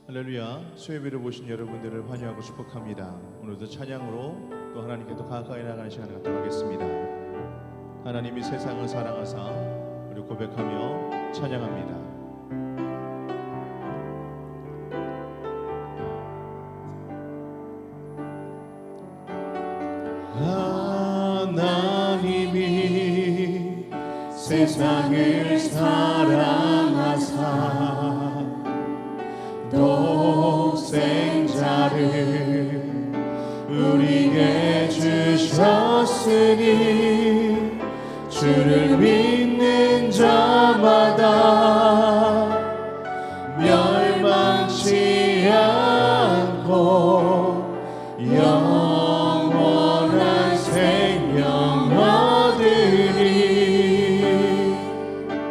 할렐루야. 수요예배를 보신 여러분들을 환영하고 축복합니다. 오늘도 찬양으로 또 하나님께 더 가까이 나가는 시간을 갖도록 하겠습니다. 하나님이 세상을 사랑하사 우리 고백하며 찬양합니다. 하나님이 세상을 사랑하사 독생자를 우리에게 주셨으니 주를 믿는 자마다 멸망치 않고 영원한 생명 얻으리.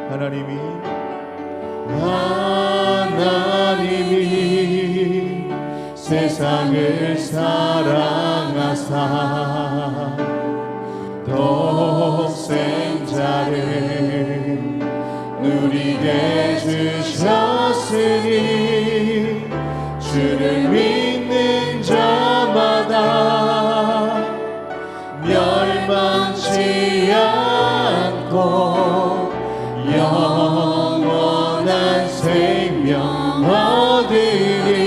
하나님이 세상을 사랑하사 독생자를 우리에게 주셨으니 주를 믿는 자마다 멸망치 않고 영원한 생명 얻으리.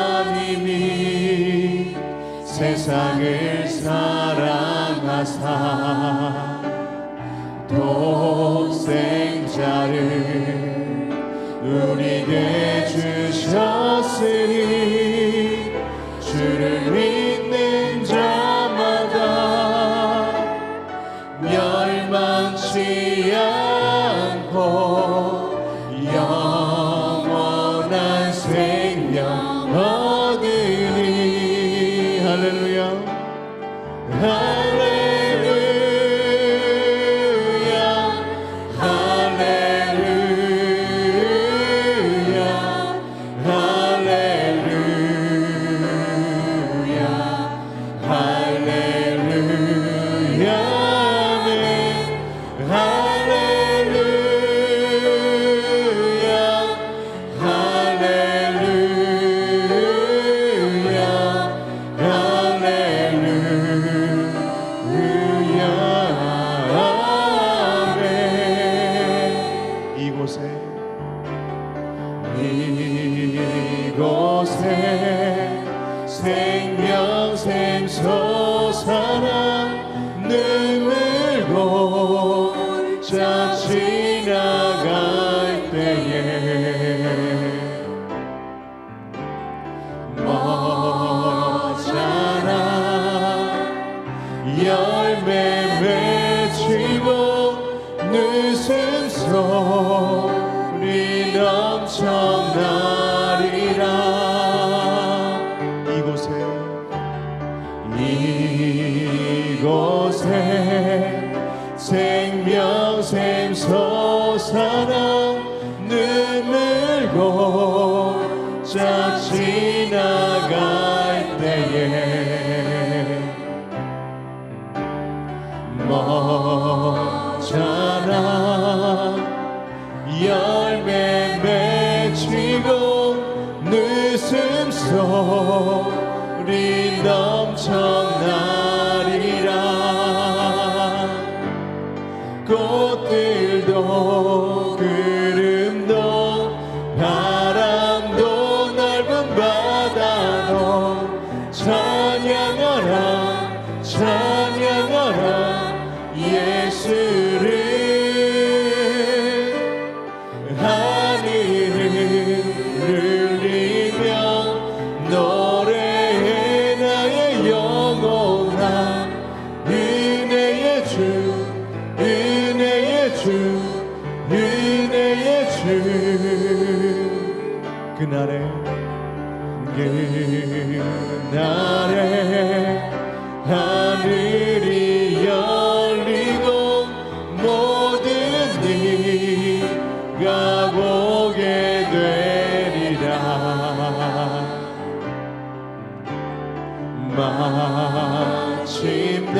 하나님이 세상을 사랑하사 독생자를 우리에게 주셨으니 주를 믿는 자마다 멸망치 않고 영원한 생명 얻으리. 할렐루야. 할렐루야. 할렐루야. 할렐루야. 할렐루야. 이곳에 생명 샘솟아나 눈물고 자 지나갈 때에 머잖아 열매 맺히고 웃음 소리 넘쳐나리라. 이곳에 생명 샘솟아나 눈물고 자 지나갈 때에 머잖아 열매 맺히고 웃음 소리 넘쳐나리라. 꽃들도 구름도 바람도 넓은 바다도 찬양하라 찬양하라 예수를. 하늘을 울리며 노래해 그날에 하늘이 열리고 모든 네가 보게 되리라. 마침내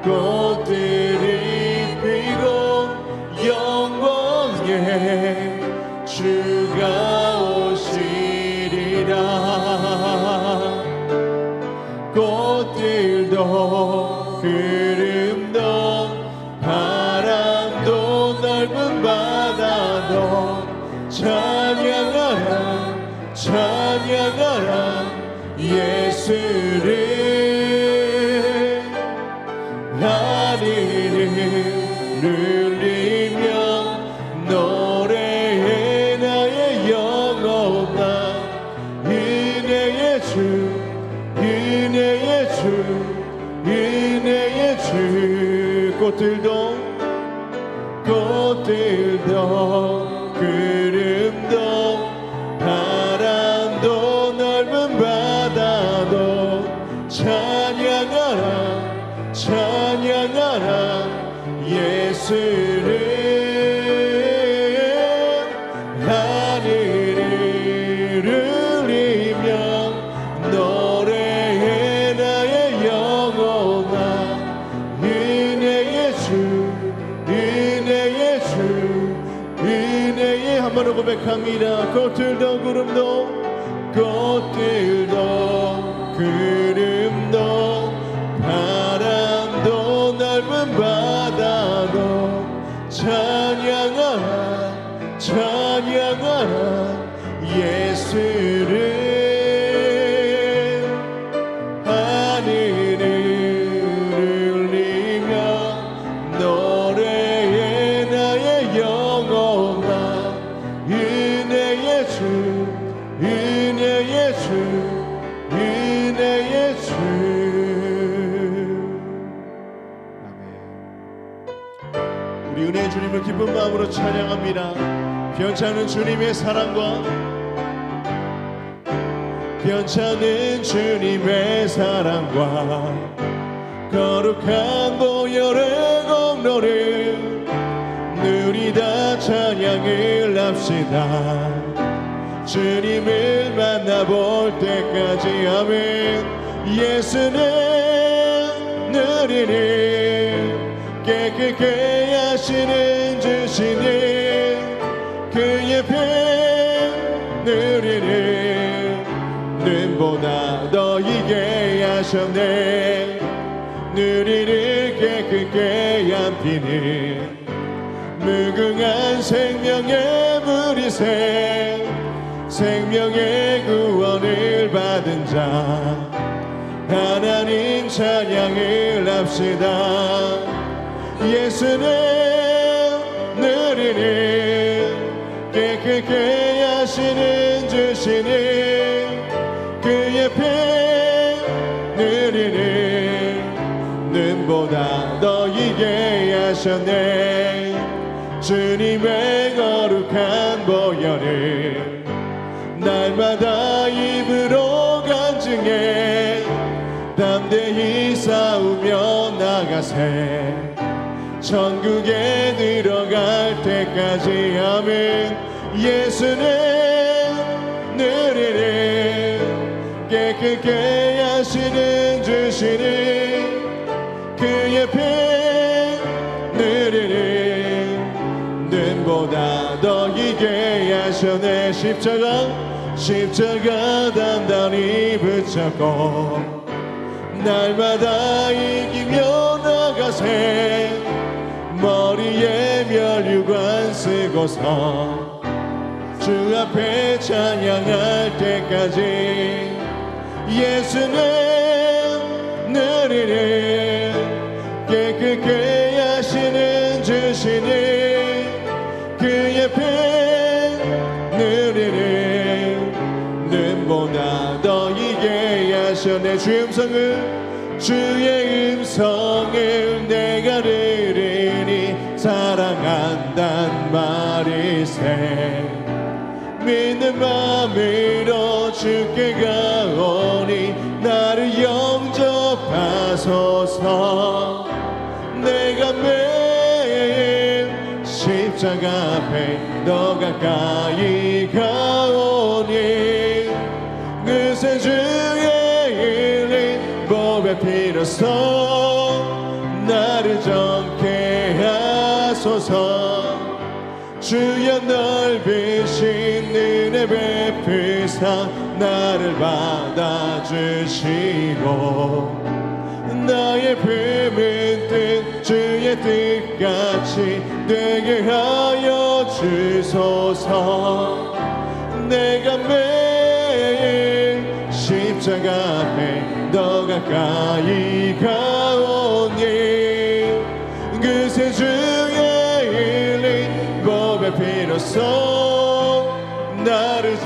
꽃들이 피고 영광의 주가 오시리라. 꽃들도 구름도 바람도 넓은 바다도 찬양하라 찬양하라 예수를. 하늘을 울리며 노래해 나의 영혼아. 은혜의 주 은혜의 주 은혜의 주. 꽃들도 구름도 바람도 넓은 바다도 찬양하라 찬양하라 예수를. 하늘을 울리며 노래해 나의 영혼아. 은혜의 주 은혜의 주 은혜의. 한번 고백합니다. 꽃들도 구름도 바람도 넓은 바다도 찬양하라 찬양하라 예수를. 하늘을 울리며 노래해 나의 영혼아. 은혜의 주 은혜의 주 은혜의 주. 아멘. 우리 은혜의 주님을 기쁜 마음으로 찬양합니다. 변찮은 주님의 사랑과 변찮은 주님의 사랑과 거룩한 보혈의 공로를 누리다 찬양을 합시다. 주님을 만나볼 때까지. 아멘. 예수는 누리는 깨끗게 하시는 주시는 그의 피 누리는 눈보다 더 이게 하셨네. 누리를 깨끗게 한 피는 무궁한 생명의 물이새 생명의 구원을 받은 자. 하나님 찬양을 합시다. 예수는 누리는 깨끗게 하시는 주시는 그의 피 누리는 눈보다 더 이게 하셨네. 주님의 거룩한 보혈을 날마다 입으로 간증해 담대히 싸우며 나가세. 천국에 들어갈 때까지. 아멘. 예수는 누리는 깨끗게 하시는 주시는 그의 피 누리는 눈보다 더 이게 하셨네. 십자가 단단히 붙잡고 날마다 이기며 나가세. 머리에 면류관 쓰고서 주 앞에 찬양할 때까지. 예수는 누리는 깨끗게 하시는 주시는 그의 피 누리는 눈보다 더 이게 하셨네. 주의 음성을 내가 들으니 사랑한단 말이세. 믿는 마음으로 주께 가오니 나를 영접하소서. 내가 매일 십자가 앞에 더 가까이 가오니 그새 주의 일린 법의 피로써 나를 정케 하소서. 주여 넓으신 은혜 베푸사 나를 받아주시고 나의 품은 뜻 주의 뜻같이 되게 하여 주소서. 내가 매일 십자가 앞에 더 가까이 가오니 그새 주의 일린 법의 피로써 나를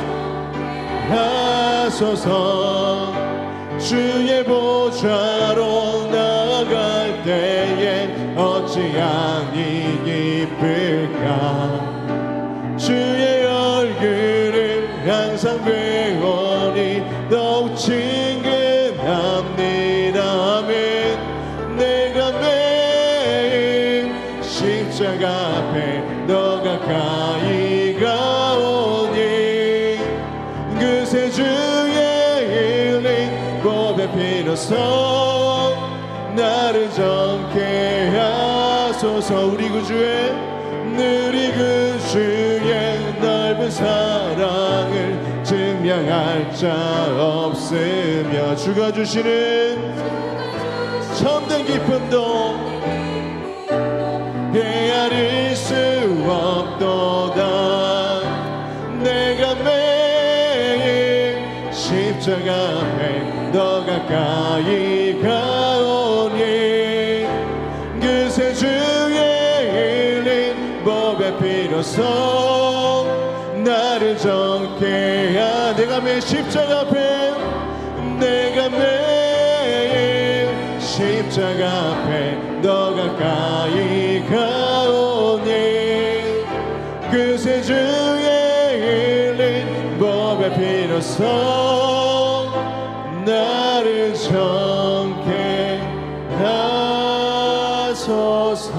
하소서. 주의 보좌로 나아갈 때에 어찌하니 기쁠까. 주의 얼굴을 항상 배우니 더욱 친근합니다. 아멘. 내가 매일 십자가 앞에 더 가까이 가오니 그새 주의 일린 법의 피로써 나를 정케 하소서. 우리 구주의 넓은 사랑을 증명할 자 없으며 주가 주시는 참된 기쁨도 헤아릴 수 없도다. 내가 매일 십자가 앞에 더 가까이 가오니 그새 주의 일린 법의 피로써 나를 정케 하. 내가 매일 십자가 앞에 내가 매일 십자가 앞에 더 가까이 가오니 그새 주의 일린 법의 피로써 나를 정케 하소서.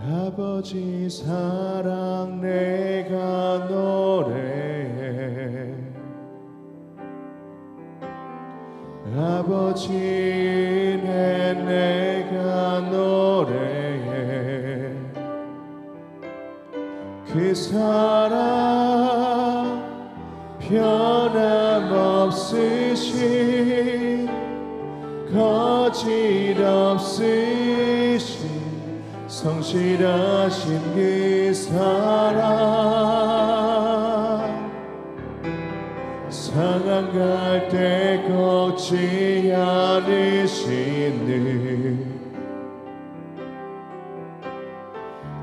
아버지 사랑 내가 노래해. 아버지 은혜 내가 노래해. 그 사랑 변함없으신 거짓없으신 성실하신 그 사랑 상한 갈 때 걷지 않으시는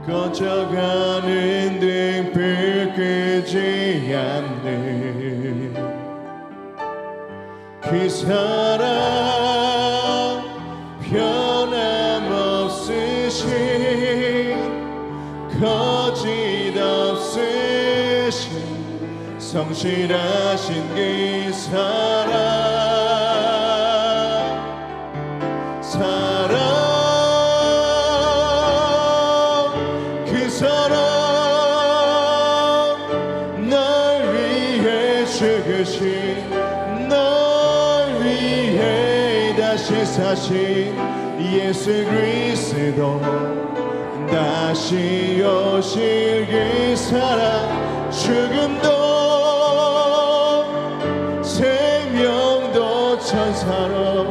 꺼져가는 등불 끄지 않는 그 사랑 변함없으신 거짓없으신 성실하신 그 사랑 그 사랑 날 위해 죽으신 날 위해 다시 사신 예수 그리스도 다시 오실 그 사랑 죽음도 생명도 천사로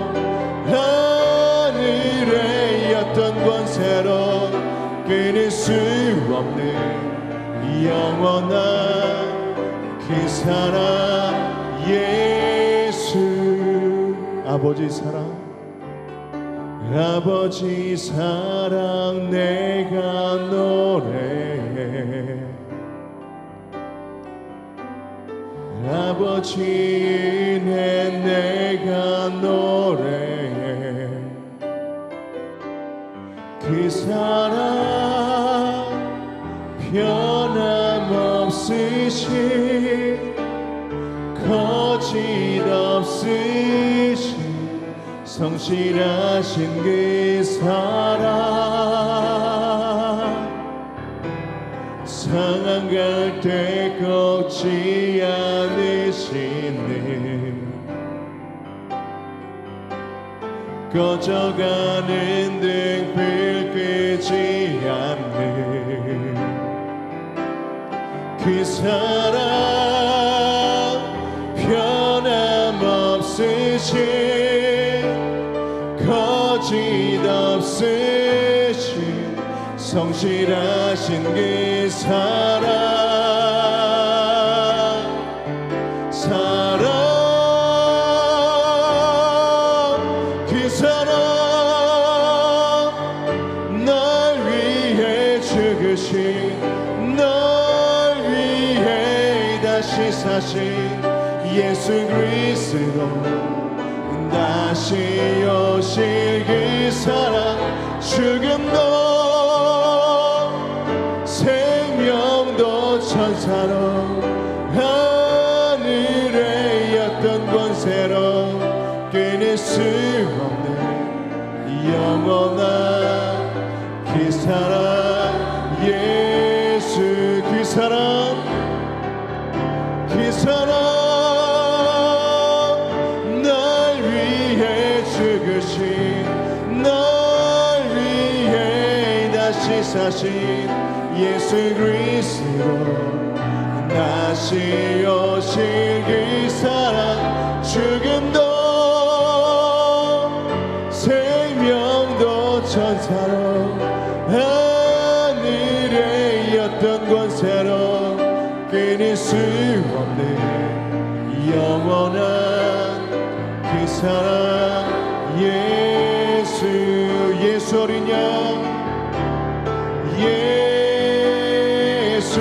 하늘의 어떤 권세로 끊을 수 없는 영원한 그 사랑 예수. 아버지 사랑 아버지 사랑 내가 노래해. 아버지 은혜 내가 노래해. 변함없으신 거짓 없으신 성실하신 그 사랑 상한 갈대 꺾지 않으시네 꺼져가는 등불 끄지 않는 그 사랑 변함없으신 거짓 없으신 성실하신 그 사랑 그 사랑 날 위해 죽으신 날 위해 다시 사신 예수 그리스도 다시 오실 그 사랑 죽음도 생명도 천사로 하늘의 어떤 권세로 끊을 수 없는 영원한 그 사랑 예수 그 사랑 그 사랑 날 위해 죽으신 날 위해 다시 사신 예수 그리스도 다시 오실 그 사랑 죽음도 생명도 천사로 하늘의 어떤 권세로 끊을 수 없는 영원한 그 사랑 예수 예수 어린 양 예수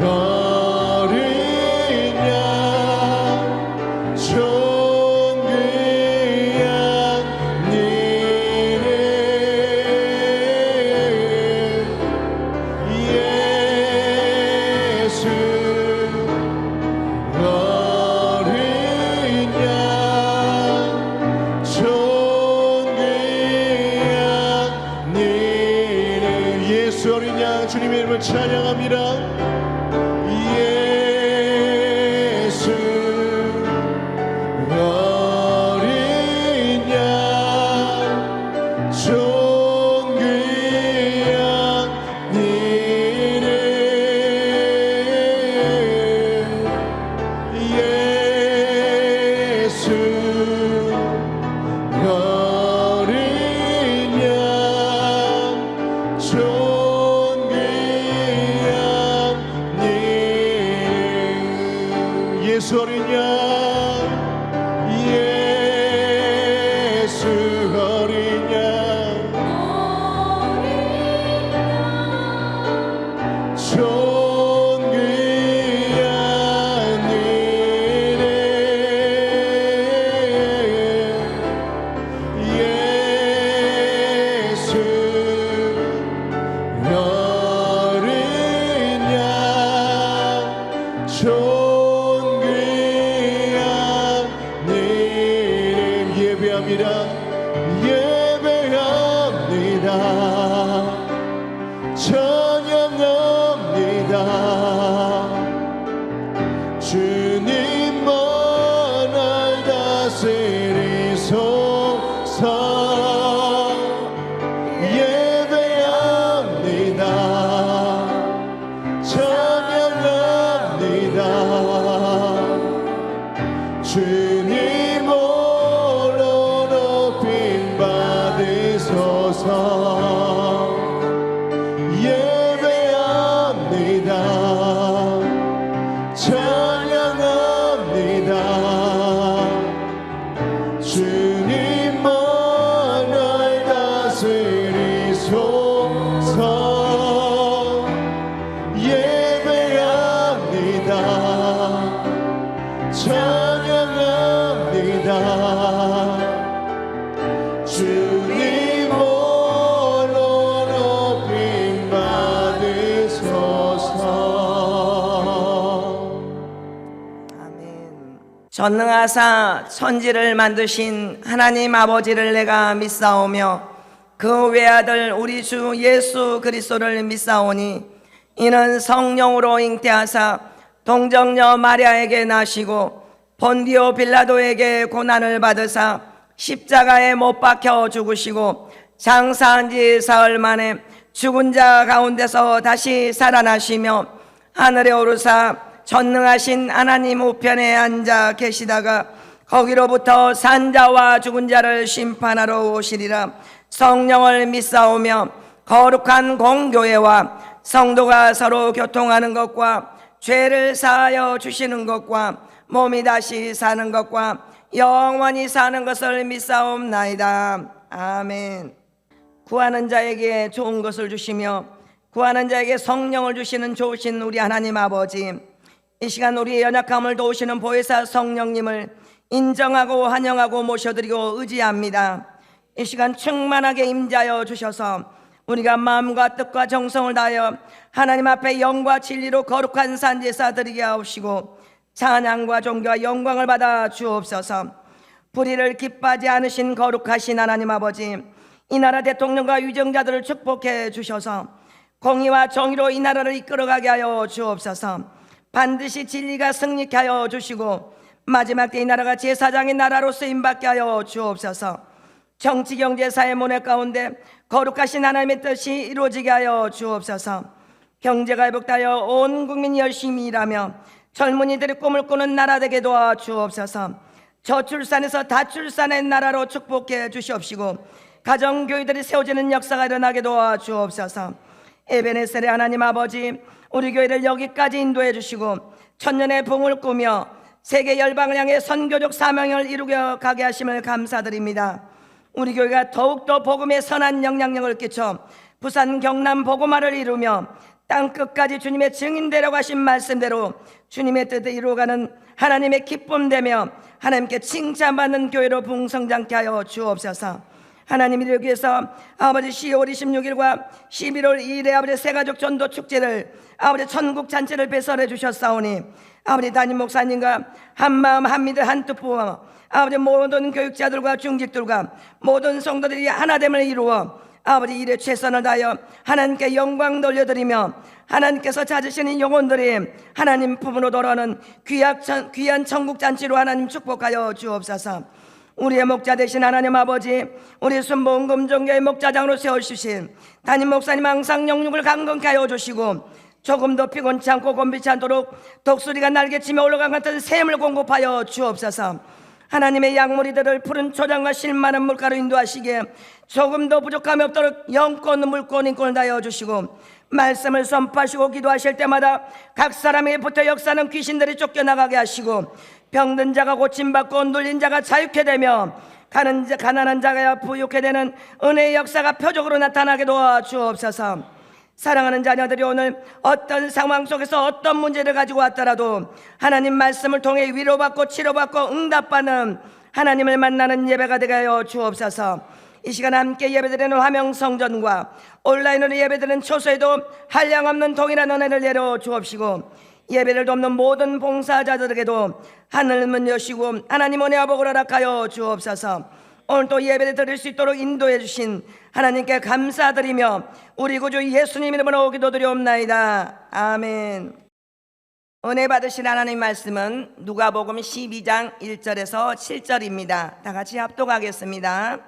어린 양 존귀한 니네 예수 어린 양 존귀한 니네 예수 어린 양 주님의 이름을 찬양합니다. 예수 어린 양 존귀한 니네 예수 어린 양 존귀한 전능하사 천지를 만드신 하나님 아버지를 내가 믿사오며 그 외아들 우리 주 예수 그리스도를 믿사오니 이는 성령으로 잉태하사 동정녀 마리아에게 나시고 본디오 빌라도에게 고난을 받으사 십자가에 못 박혀 죽으시고 장사한 지 사흘 만에 죽은 자 가운데서 다시 살아나시며 하늘에 오르사 전능하신 하나님 우편에 앉아 계시다가 거기로부터 산자와 죽은 자를 심판하러 오시리라. 성령을 믿사오며 거룩한 공교회와 성도가 서로 교통하는 것과 죄를 사하여 주시는 것과 몸이 다시 사는 것과 영원히 사는 것을 믿사옵나이다. 아멘. 구하는 자에게 좋은 것을 주시며 구하는 자에게 성령을 주시는 좋으신 우리 하나님 아버지, 이 시간 우리의 연약함을 도우시는 보혜사 성령님을 인정하고 환영하고 모셔드리고 의지합니다. 이 시간 충만하게 임재하여 주셔서 우리가 마음과 뜻과 정성을 다하여 하나님 앞에 영과 진리로 거룩한 산제사 드리게 하옵시고 찬양과 존귀와 영광을 받아 주옵소서. 불의를 기뻐하지 않으신 거룩하신 하나님 아버지, 이 나라 대통령과 위정자들을 축복해 주셔서 공의와 정의로 이 나라를 이끌어가게 하여 주옵소서. 반드시 진리가 승리케 하여 주시고 마지막 때 이 나라가 제사장의 나라로 쓰임받게 하여 주옵소서. 정치, 경제, 사회, 문화 가운데 거룩하신 하나님의 뜻이 이루어지게 하여 주옵소서. 경제가 회복하여 온 국민이 열심히 일하며 젊은이들이 꿈을 꾸는 나라 되게 도와 주옵소서. 저출산에서 다출산의 나라로 축복해 주시옵시고 가정교회들이 세워지는 역사가 일어나게 도와 주옵소서. 에베네셀의 하나님 아버지, 우리 교회를 여기까지 인도해 주시고 천년의 붕을 꾸며 세계 열방을 향해 선교적 사명을 이루게 가게 하심을 감사드립니다. 우리 교회가 더욱더 복음의 선한 영향력을 끼쳐 부산 경남 복음화를 이루며 땅끝까지 주님의 증인되라고 하신 말씀대로 주님의 뜻을 이루어가는 하나님의 기쁨되며 하나님께 칭찬받는 교회로 풍성장케 하여 주옵소서. 하나님이 이루기 위해서 아버지 10월 26일과 11월 2일에 아버지 새가족 전도 축제를 아버지 천국 잔치를 배설해 주셨사오니 아버지 담임 목사님과 한마음 한미들 한뜻 부어 아버지 모든 교육자들과 중직들과 모든 성도들이 하나됨을 이루어 아버지 일에 최선을 다하여 하나님께 영광 돌려드리며 하나님께서 찾으시는 영혼들이 하나님 품으로 돌아오는 귀한 천국 잔치로 하나님 축복하여 주옵소서. 우리의 목자 되신 하나님 아버지, 우리 순복음 금종교회 목자장으로 세워주신 담임 목사님 항상 영육을 강건케 하여 주시고 조금도 피곤치 않고 곤비치 않도록 독수리가 날개치며 올라간 같은 샘을 공급하여 주옵소서. 하나님의 양무리들을 푸른 초장과 실 많은 물가로 인도하시기에 조금도 부족함이 없도록 영권 물권 인권을 다하여 주시고 말씀을 선포하시고 기도하실 때마다 각 사람에게 붙어 역사는 귀신들이 쫓겨나가게 하시고 병든 자가 고침받고 눌린 자가 자유케 되며 가난한 자가 부유케 되는 은혜의 역사가 표적으로 나타나게 도와주옵소서. 사랑하는 자녀들이 오늘 어떤 상황 속에서 어떤 문제를 가지고 왔더라도 하나님 말씀을 통해 위로받고 치료받고 응답받는 하나님을 만나는 예배가 되게 하여 주옵소서. 이 시간 함께 예배드리는 화명성전과 온라인으로 예배드리는 초소에도 한량없는 동일한 은혜를 내려 주옵시고 예배를 돕는 모든 봉사자들에게도 하늘 문 여시고 하나님 은혜와 복을 허락하여 주옵소서. 오늘 또 예배를 드릴 수 있도록 인도해 주신 하나님께 감사드리며 우리 구주 예수님 이름으로 기도드리옵나이다. 아멘. 은혜 받으신 하나님 말씀은 누가복음 12장 1절에서 7절입니다. 다 같이 합독하겠습니다.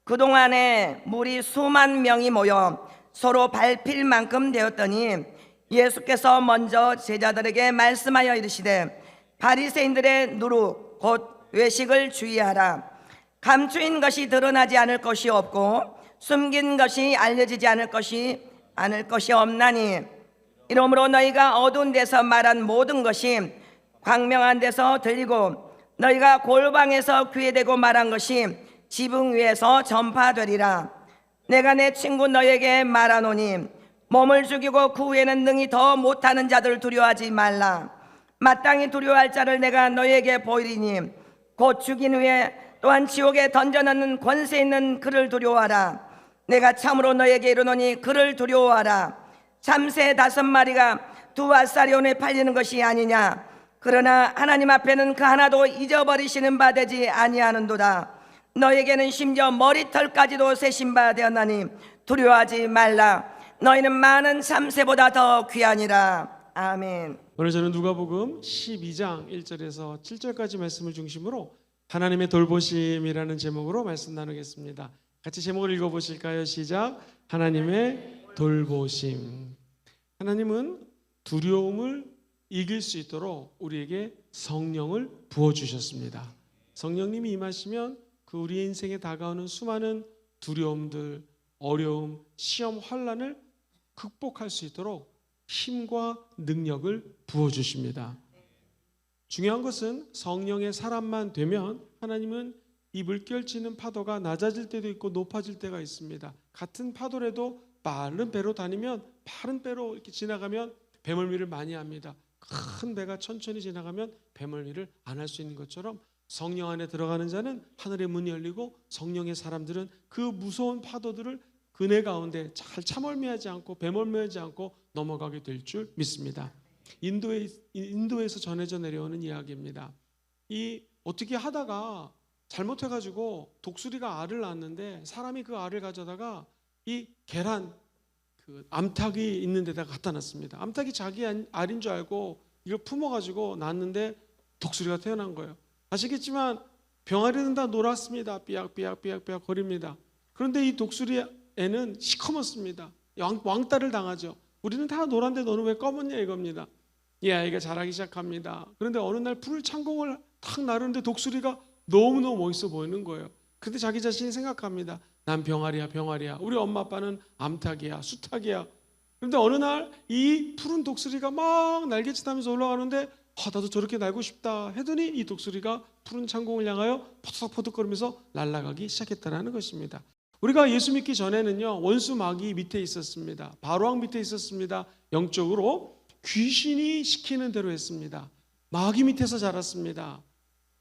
그동안에 무리 수만 명이 모여 서로 밟힐 만큼 되었더니 예수께서 먼저 제자들에게 말씀하여 이르시되 바리새인들의 누룩 곧 외식을 주의하라. 감추인 것이 드러나지 않을 것이 없고 숨긴 것이 알려지지 않을 것이 없나니 이러므로 너희가 어두운 데서 말한 모든 것이 광명한 데서 들리고 너희가 골방에서 귀에 대고 말한 것이 지붕 위에서 전파되리라. 내가 내 친구 너희에게 말하노니 몸을 죽이고 그 후에는 능히 더 못하는 자들을 두려워하지 말라. 마땅히 두려워할 자를 내가 너희에게 보이리니 곧 죽인 후에 또한 지옥에 던져넣는 권세 있는 그를 두려워하라. 내가 참으로 너희에게 이르노니 그를 두려워하라. 참새 5마리가 2 앗살이온에 팔리는 것이 아니냐. 그러나 하나님 앞에는 그 하나도 잊어버리시는 바 되지 아니하는도다. 너에게는 심지어 머리털까지도 세신 바 되었나니 두려워하지 말라. 너희는 많은 참새보다 더 귀하니라. 아멘. 오늘 저는 누가복음 12장 1절에서 7절까지 말씀을 중심으로 하나님의 돌보심이라는 제목으로 말씀 나누겠습니다. 같이 제목을 읽어보실까요? 시작. 하나님의 돌보심. 하나님은 두려움을 이길 수 있도록 우리에게 성령을 부어주셨습니다. 성령님이 임하시면 그 우리의 인생에 다가오는 수많은 두려움들, 어려움, 시험, 환난을 극복할 수 있도록 힘과 능력을 부어주십니다. 중요한 것은 성령의 사람만 되면 하나님은 이 물결치는 파도가 낮아질 때도 있고 높아질 때가 있습니다. 같은 파도라도 빠른 배로 다니면 빠른 배로 이렇게 지나가면 배멀미를 많이 합니다. 큰 배가 천천히 지나가면 배멀미를 안 할 수 있는 것처럼 성령 안에 들어가는 자는 하늘의 문이 열리고 성령의 사람들은 그 무서운 파도들을 그네 가운데 잘 참멀미하지 않고 배멀미하지 않고 넘어가게 될 줄 믿습니다. 인도에서 전해져 내려오는 이야기입니다. 이 어떻게 하다가 잘못해가지고 독수리가 알을 낳았는데 사람이 그 알을 가져다가 이 계란 그 암탉이 있는 데다가 갖다 놨습니다. 암탉이 자기 알인 줄 알고 이걸 품어가지고 낳았는데 독수리가 태어난 거예요. 아시겠지만 병아리는 다 놀았습니다. 삐약삐약 거립니다. 그런데 이 독수리 애는 시커멓습니다. 왕따를 당하죠. 우리는 다 노란데 너는 왜 검었냐 이겁니다. 이 아이가 자라기 시작합니다. 그런데 어느 날 푸른 창공을 탁 나르는데 독수리가 너무너무 멋있어 보이는 거예요. 그런데 자기 자신이 생각합니다. 난 병아리야. 우리 엄마 아빠는 암탉이야, 수탉이야. 그런데 어느 날 이 푸른 독수리가 막 날개짓하면서 올라가는데 나도 저렇게 날고 싶다 했더니 이 독수리가 푸른 창공을 향하여 포득포득거리면서 날아가기 시작했다는 것입니다. 우리가 예수 믿기 전에는요, 원수 마귀 밑에 있었습니다. 바로왕 밑에 있었습니다. 영적으로 귀신이 시키는 대로 했습니다. 마귀 밑에서 자랐습니다.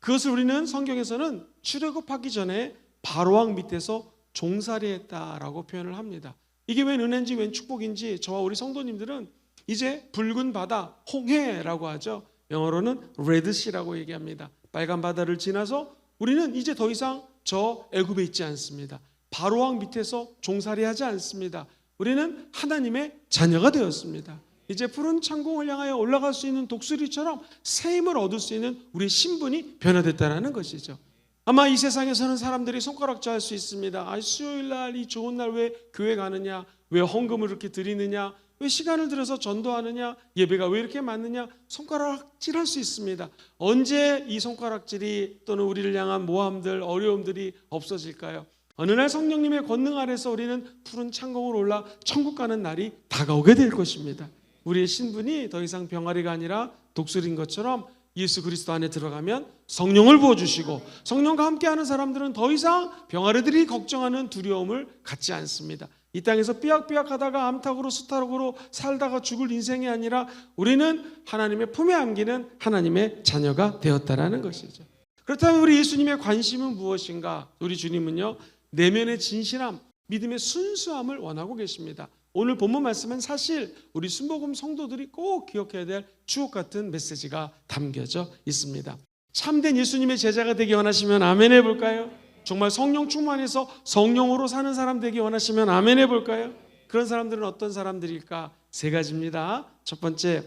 그것을 우리는 성경에서는 출애굽하기 전에 바로왕 밑에서 종살이했다라고 표현을 합니다. 이게 웬 은혜인지 웬 축복인지 저와 우리 성도님들은 이제 붉은 바다, 홍해라고 하죠. 영어로는 레드시라고 얘기합니다. 빨간 바다를 지나서 우리는 이제 더 이상 저 애굽에 있지 않습니다. 바로왕 밑에서 종살이하지 않습니다. 우리는 하나님의 자녀가 되었습니다. 이제 푸른 창공을 향하여 올라갈 수 있는 독수리처럼 새 힘을 얻을 수 있는 우리의 신분이 변화됐다는 것이죠. 아마 이 세상에서는 사람들이 손가락질 할 수 있습니다. 수요일날 이 좋은 날 왜 교회 가느냐, 왜 헌금을 이렇게 드리느냐, 왜 시간을 들여서 전도하느냐, 예배가 왜 이렇게 많느냐, 손가락질할 수 있습니다. 언제 이 손가락질이 또는 우리를 향한 모함들, 어려움들이 없어질까요? 어느 날 성령님의 권능 아래서 우리는 푸른 창공으로 올라 천국 가는 날이 다가오게 될 것입니다. 우리의 신분이 더 이상 병아리가 아니라 독수리인 것처럼 예수 그리스도 안에 들어가면 성령을 부어주시고 성령과 함께하는 사람들은 더 이상 병아리들이 걱정하는 두려움을 갖지 않습니다. 이 땅에서 삐약삐약하다가 암탉으로 수탉으로 살다가 죽을 인생이 아니라 우리는 하나님의 품에 안기는 하나님의 자녀가 되었다라는 것이죠. 그렇다면 우리 예수님의 관심은 무엇인가? 우리 주님은요, 내면의 진실함, 믿음의 순수함을 원하고 계십니다. 오늘 본문 말씀은 사실 우리 순복음 성도들이 꼭 기억해야 될 주옥 같은 메시지가 담겨져 있습니다. 참된 예수님의 제자가 되기 원하시면 아멘 해볼까요? 정말 성령 충만해서 성령으로 사는 사람 되기 원하시면 아멘 해볼까요? 그런 사람들은 어떤 사람들일까? 세 가지입니다. 첫 번째,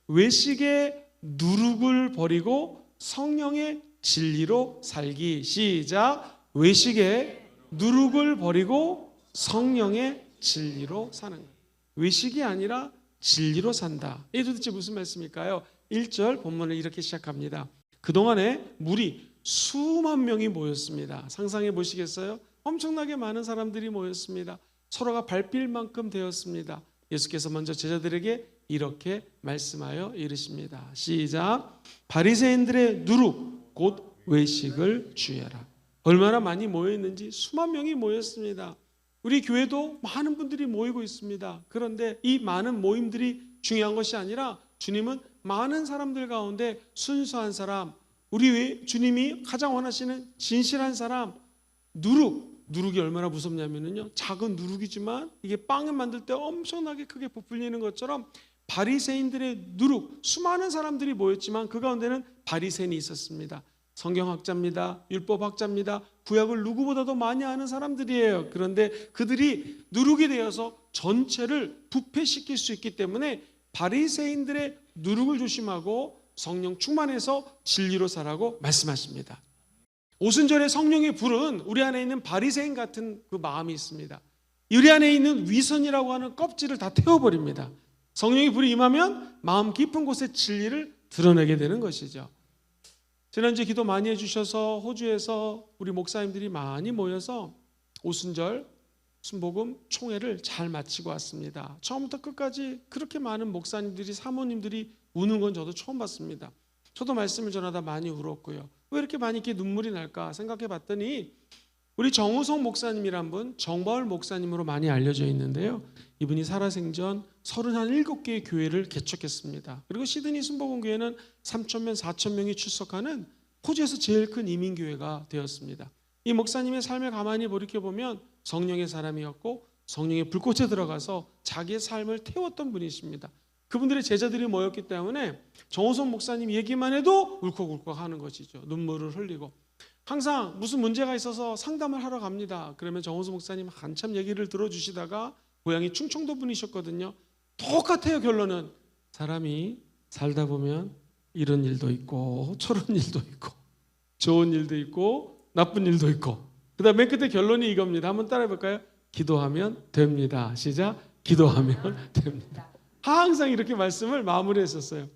외식의 누룩을 버리고 성령의 진리로 살기. 시작. 외식의 누룩을 버리고 성령의 진리로 사는 거예요. 외식이 아니라 진리로 산다. 이게 도대체 무슨 말씀일까요? 1절 본문을 이렇게 시작합니다. 그동안에 무리 수만 명이 모였습니다. 상상해 보시겠어요? 엄청나게 많은 사람들이 모였습니다. 서로가 밟힐 만큼 되었습니다. 예수께서 먼저 제자들에게 이렇게 말씀하여 이르십니다. 시작. 바리새인들의 누룩 곧 외식을 주의하라. 얼마나 많이 모여있는지 수만 명이 모였습니다. 우리 교회도 많은 분들이 모이고 있습니다. 그런데 이 많은 모임들이 중요한 것이 아니라 주님은 많은 사람들 가운데 순수한 사람, 우리 주님이 가장 원하시는 진실한 사람, 누룩이 얼마나 무섭냐면요, 작은 누룩이지만 이게 빵을 만들 때 엄청나게 크게 부풀리는 것처럼 바리새인들의 누룩, 수많은 사람들이 모였지만 그 가운데는 바리새인이 있었습니다. 성경학자입니다. 율법학자입니다. 구약을 누구보다도 많이 아는 사람들이에요. 그런데 그들이 누룩이 되어서 전체를 부패시킬 수 있기 때문에 바리새인들의 누룩을 조심하고 성령 충만해서 진리로 살라고 말씀하십니다. 오순절에 성령의 불은 우리 안에 있는 바리새인 같은 그 마음이 있습니다. 우리 안에 있는 위선이라고 하는 껍질을 다 태워버립니다. 성령의 불이 임하면 마음 깊은 곳에 진리를 드러내게 되는 것이죠. 지난주에 기도 많이 해주셔서 호주에서 우리 목사님들이 많이 모여서 오순절 순복음 총회를 잘 마치고 왔습니다. 처음부터 끝까지 그렇게 많은 목사님들이 사모님들이 우는 건 저도 처음 봤습니다. 저도 말씀을 전하다 많이 울었고요. 왜 이렇게 많이 이렇게 눈물이 날까 생각해 봤더니 우리 정우성 목사님이란 분, 정바울 목사님으로 많이 알려져 있는데요. 이분이 살아생전 37개의 교회를 개척했습니다. 그리고 시드니 순복음교회는 3,000명, 4,000명이 출석하는 호주에서 제일 큰 이민교회가 되었습니다. 이 목사님의 삶을 가만히 돌이켜보면 성령의 사람이었고 성령의 불꽃에 들어가서 자기의 삶을 태웠던 분이십니다. 그분들의 제자들이 모였기 때문에 정우성 목사님 얘기만 해도 울컥울컥 하는 것이죠. 눈물을 흘리고 항상 무슨 문제가 있어서 상담을 하러 갑니다. 그러면 정우성 목사님 한참 얘기를 들어주시다가 고향이 충청도 분이셨거든요. 똑같아요. 결론은 사람이 살다 보면 이런 일도 있고 저런 일도 있고 좋은 일도 있고 나쁜 일도 있고 그 다음 맨 끝에 결론이 이겁니다. 한번 따라해 볼까요? 기도하면 됩니다. 시작. 기도하면 됩니다. 항상 이렇게 말씀을 마무리했었어요.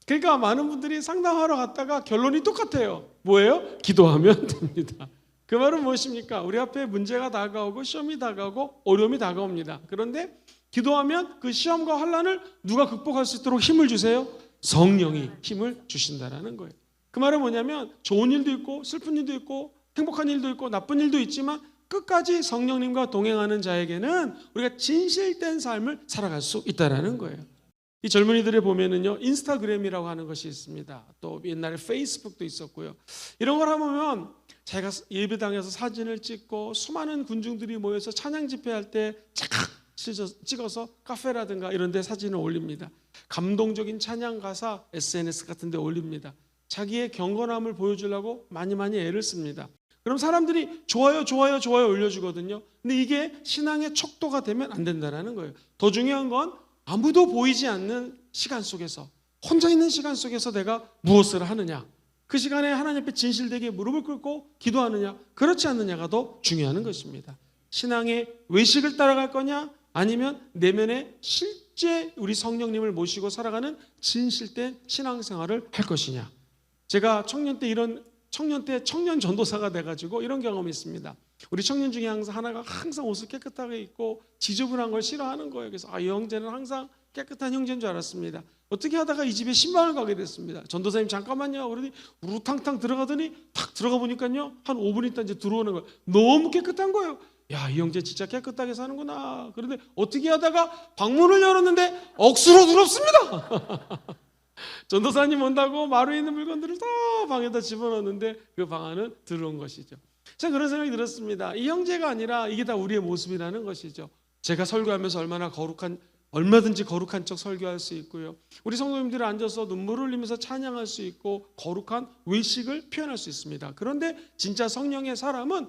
그러니까 많은 분들이 상담하러 갔다가 결론이 똑같아요. 뭐예요? 기도하면 됩니다. 그 말은 무엇입니까? 우리 앞에 문제가 다가오고 시험이 다가오고 어려움이 다가옵니다. 그런데 기도하면 그 시험과 환난을 누가 극복할 수 있도록 힘을 주세요? 성령이 힘을 주신다라는 거예요. 그 말은 뭐냐면 좋은 일도 있고 슬픈 일도 있고 행복한 일도 있고 나쁜 일도 있지만 끝까지 성령님과 동행하는 자에게는 우리가 진실된 삶을 살아갈 수 있다라는 거예요. 이 젊은이들을 보면은요 인스타그램이라고 하는 것이 있습니다. 또 옛날에 페이스북도 있었고요. 이런 걸 하면 자기가 예배당에서 사진을 찍고 수많은 군중들이 모여서 찬양 집회할 때 착 찍어서 카페라든가 이런 데 사진을 올립니다. 감동적인 찬양 가사 SNS 같은 데 올립니다. 자기의 경건함을 보여주려고 많이 애를 씁니다. 그럼 사람들이 좋아요 올려주거든요. 근데 이게 신앙의 척도가 되면 안 된다는 거예요. 더 중요한 건 아무도 보이지 않는 시간 속에서 혼자 있는 시간 속에서 내가 무엇을 하느냐, 그 시간에 하나님 앞에 진실되게 무릎을 꿇고 기도하느냐 그렇지 않느냐가 더 중요한 것입니다. 신앙의 외식을 따라갈 거냐 아니면 내면에 실제 우리 성령님을 모시고 살아가는 진실된 신앙생활을 할 것이냐. 제가 청년 때 청년 전도사가 돼가지고 이런 경험이 있습니다. 우리 청년 중에 항상 옷을 깨끗하게 입고 지저분한 걸 싫어하는 거예요. 그래서 이 형제는 항상 깨끗한 형제인 줄 알았습니다. 어떻게 하다가 이 집에 신방을 가게 됐습니다. 전도사님 잠깐만요. 그러더니 우루탕탕 들어가더니 탁 들어가 보니까요 한 5분 있다 이제 들어오는 거예요. 너무 깨끗한 거예요. 야, 이 형제 진짜 깨끗하게 사는구나. 그런데 어떻게 하다가 방문을 열었는데 억수로 더럽습니다. 전도사님 온다고 마루에 있는 물건들을 다 방에다 집어넣는데 그 방 안은 들어온 것이죠. 제가 그런 생각이 들었습니다. 이 형제가 아니라 이게 다 우리의 모습이라는 것이죠. 제가 설교하면서 얼마든지 거룩한 척 설교할 수 있고요. 우리 성도님들이 앉아서 눈물을 흘리면서 찬양할 수 있고 거룩한 외식을 표현할 수 있습니다. 그런데 진짜 성령의 사람은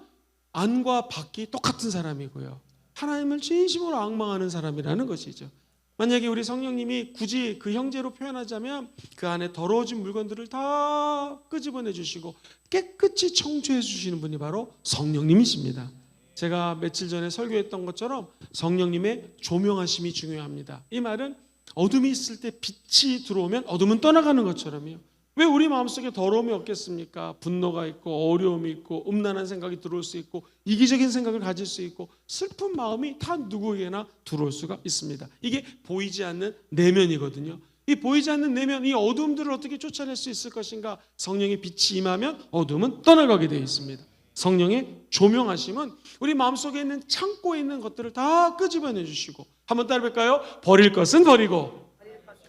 안과 밖이 똑같은 사람이고요. 하나님을 진심으로 앙망하는 사람이라는 것이죠. 만약에 우리 성령님이 굳이 그 형제로 표현하자면 그 안에 더러워진 물건들을 다 끄집어내 주시고 깨끗이 청소해 주시는 분이 바로 성령님이십니다. 제가 며칠 전에 설교했던 것처럼 성령님의 조명하심이 중요합니다. 이 말은 어둠이 있을 때 빛이 들어오면 어둠은 떠나가는 것처럼요. 왜 우리 마음속에 더러움이 없겠습니까? 분노가 있고 어려움이 있고 음란한 생각이 들어올 수 있고 이기적인 생각을 가질 수 있고 슬픈 마음이 다 누구에게나 들어올 수가 있습니다. 이게 보이지 않는 내면이거든요. 이 보이지 않는 내면, 이 어둠들을 어떻게 쫓아낼 수 있을 것인가? 성령의 빛이 임하면 어둠은 떠나가게 되어 있습니다. 성령의 조명하심은 우리 마음속에 있는 창고에 있는 것들을 다 끄집어내 주시고, 한번 따라볼까요? 버릴 것은 버리고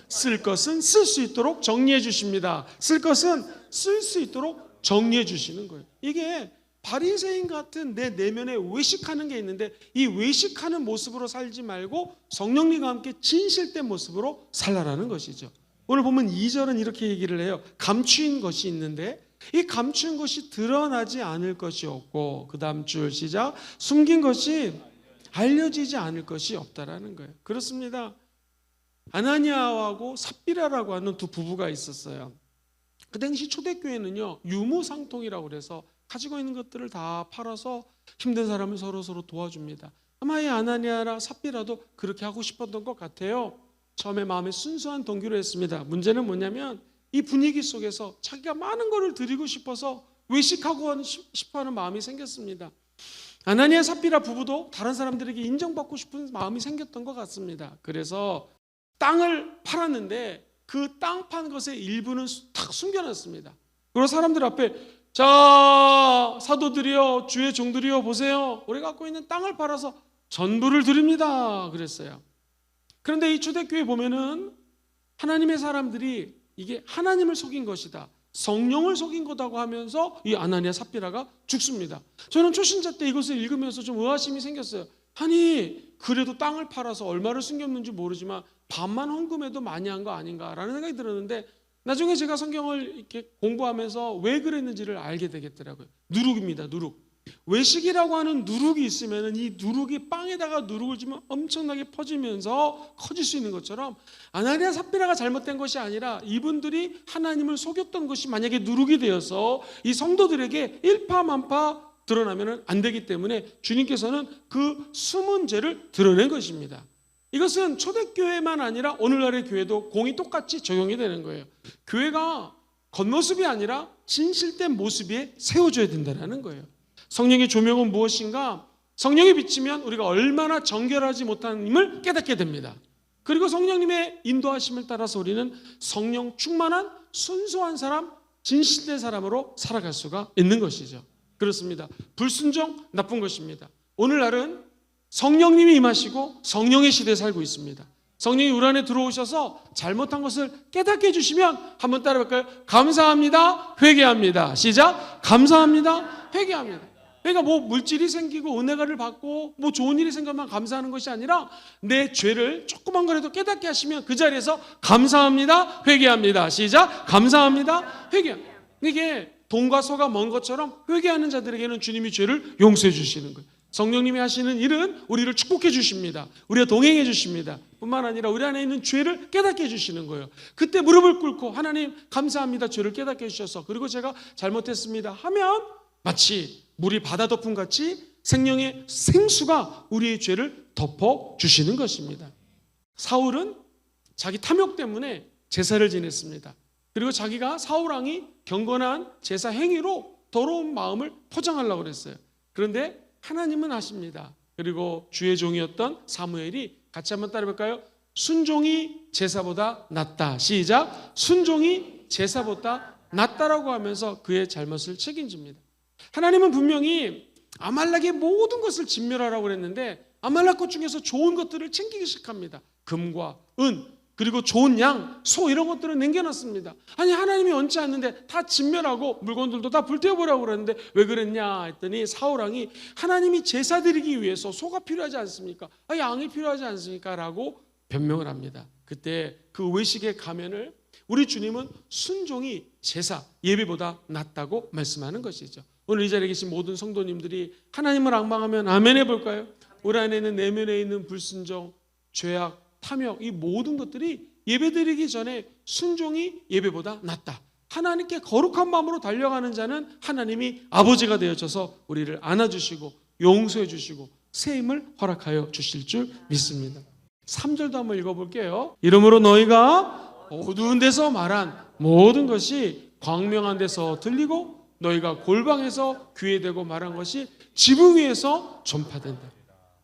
쓸 것은 쓸 수 있도록 정리해 주십니다. 쓸 것은 쓸 수 있도록 정리해 주시는 거예요. 이게 바리새인 같은 내 내면에 외식하는 게 있는데 이 외식하는 모습으로 살지 말고 성령님과 함께 진실된 모습으로 살라라는 것이죠. 오늘 보면 2절은 이렇게 얘기를 해요. 감추인 것이 있는데 이 감추인 것이 드러나지 않을 것이 없고, 그 다음 줄 시작, 숨긴 것이 알려지지 않을 것이 없다라는 거예요. 그렇습니다. 아나니아하고 삽비라라고 하는 두 부부가 있었어요. 그 당시 초대교회는요, 유무상통이라고 그래서 가지고 있는 것들을 다 팔아서 힘든 사람을 서로 도와줍니다. 아마 이 아나니아나 삽비라도 그렇게 하고 싶었던 것 같아요. 처음에 마음에 순수한 동기로 했습니다. 문제는 뭐냐면 이 분위기 속에서 자기가 많은 것을 드리고 싶어서 외식하고 싶어하는 마음이 생겼습니다. 아나니아 삽비라 부부도 다른 사람들에게 인정받고 싶은 마음이 생겼던 것 같습니다. 그래서 땅을 팔았는데 그 땅 판 것의 일부는 탁 숨겨놨습니다. 그리고 사람들 앞에, 자, 사도들이여, 주의 종들이여, 보세요, 우리가 갖고 있는 땅을 팔아서 전부를 드립니다 그랬어요. 그런데 이 초대교회 보면은 하나님의 사람들이 이게 하나님을 속인 것이다, 성령을 속인 거다고 하면서 이 아나니아 삽비라가 죽습니다. 저는 초신자 때 이것을 읽으면서 좀 의아심이 생겼어요. 아니, 그래도 땅을 팔아서 얼마를 숨겼는지 모르지만 반만 헌금해도 많이 한 거 아닌가라는 생각이 들었는데, 나중에 제가 성경을 이렇게 공부하면서 왜 그랬는지를 알게 되겠더라고요. 누룩입니다. 누룩. 외식이라고 하는 누룩이 있으면 이 누룩이 빵에다가 누룩을 주면 엄청나게 퍼지면서 커질 수 있는 것처럼, 아나니아 삽비라가 잘못된 것이 아니라 이분들이 하나님을 속였던 것이 만약에 누룩이 되어서 이 성도들에게 일파만파 드러나면 안 되기 때문에 주님께서는 그 숨은 죄를 드러낸 것입니다. 이것은 초대교회만 아니라 오늘날의 교회도 공이 똑같이 적용이 되는 거예요. 교회가 겉모습이 아니라 진실된 모습 위에 세워줘야 된다는 거예요. 성령의 조명은 무엇인가? 성령이 비치면 우리가 얼마나 정결하지 못한 힘을 깨닫게 됩니다. 그리고 성령님의 인도하심을 따라서 우리는 성령 충만한 순수한 사람, 진실된 사람으로 살아갈 수가 있는 것이죠. 그렇습니다. 불순종 나쁜 것입니다. 오늘날은 성령님이 임하시고 성령의 시대에 살고 있습니다. 성령이 우리 안에 들어오셔서 잘못한 것을 깨닫게 해주시면 한번 따라볼까요? 감사합니다, 회개합니다. 시작. 감사합니다, 회개합니다. 그러니까 뭐 물질이 생기고 은혜가를 받고 뭐 좋은 일이 생기면 감사하는 것이 아니라 내 죄를 조그만 거라도 깨닫게 하시면 그 자리에서 감사합니다, 회개합니다. 시작. 감사합니다, 회개합니다. 이게 돈과 소가 먼 것처럼 회개하는 자들에게는 주님이 죄를 용서해 주시는 거예요. 성령님이 하시는 일은 우리를 축복해 주십니다. 우리가 동행해 주십니다. 뿐만 아니라 우리 안에 있는 죄를 깨닫게 해 주시는 거예요. 그때 무릎을 꿇고 하나님 감사합니다, 죄를 깨닫게 해주셔서, 그리고 제가 잘못했습니다 하면 마치 물이 바다 덮음 같이 생명의 생수가 우리의 죄를 덮어주시는 것입니다. 사울은 자기 탐욕 때문에 제사를 지냈습니다. 그리고 자기가 사울왕이 경건한 제사 행위로 더러운 마음을 포장하려고 그랬어요. 그런데 하나님은 하십니다. 그리고 주의 종이었던 사무엘이 같이 한번 따라볼까요? 순종이 제사보다 낫다. 시작. 순종이 제사보다 낫다라고 하면서 그의 잘못을 책임집니다. 하나님은 분명히 아말렉의 모든 것을 진멸하라고 그랬는데 아말렉 것 중에서 좋은 것들을 챙기기 시작합니다. 금과 은, 그리고 좋은 양, 소 이런 것들을 남겨놨습니다. 아니, 하나님이 원치 않는데 다 진멸하고 물건들도 다 불태워보라고 그랬는데 왜 그랬냐 했더니 사울왕이 하나님이 제사 드리기 위해서 소가 필요하지 않습니까? 양이 필요하지 않습니까? 라고 변명을 합니다. 그때 그 외식의 가면을 우리 주님은 순종이 제사, 예배보다 낫다고 말씀하는 것이죠. 오늘 이 자리에 계신 모든 성도님들이 하나님을 앙망하면 아멘 해볼까요? 우리 안에 있는 내면에 있는 불순종, 죄악, 탐욕, 이 모든 것들이 예배드리기 전에 순종이 예배보다 낫다. 하나님께 거룩한 마음으로 달려가는 자는 하나님이 아버지가 되어져서 우리를 안아주시고 용서해 주시고 새 힘을 허락하여 주실 줄 믿습니다. 3절도 한번 읽어볼게요. 이러므로 너희가 어두운 데서 말한 모든 것이 광명한 데서 들리고 너희가 골방에서 귀에 대고 말한 것이 지붕 위에서 전파된다.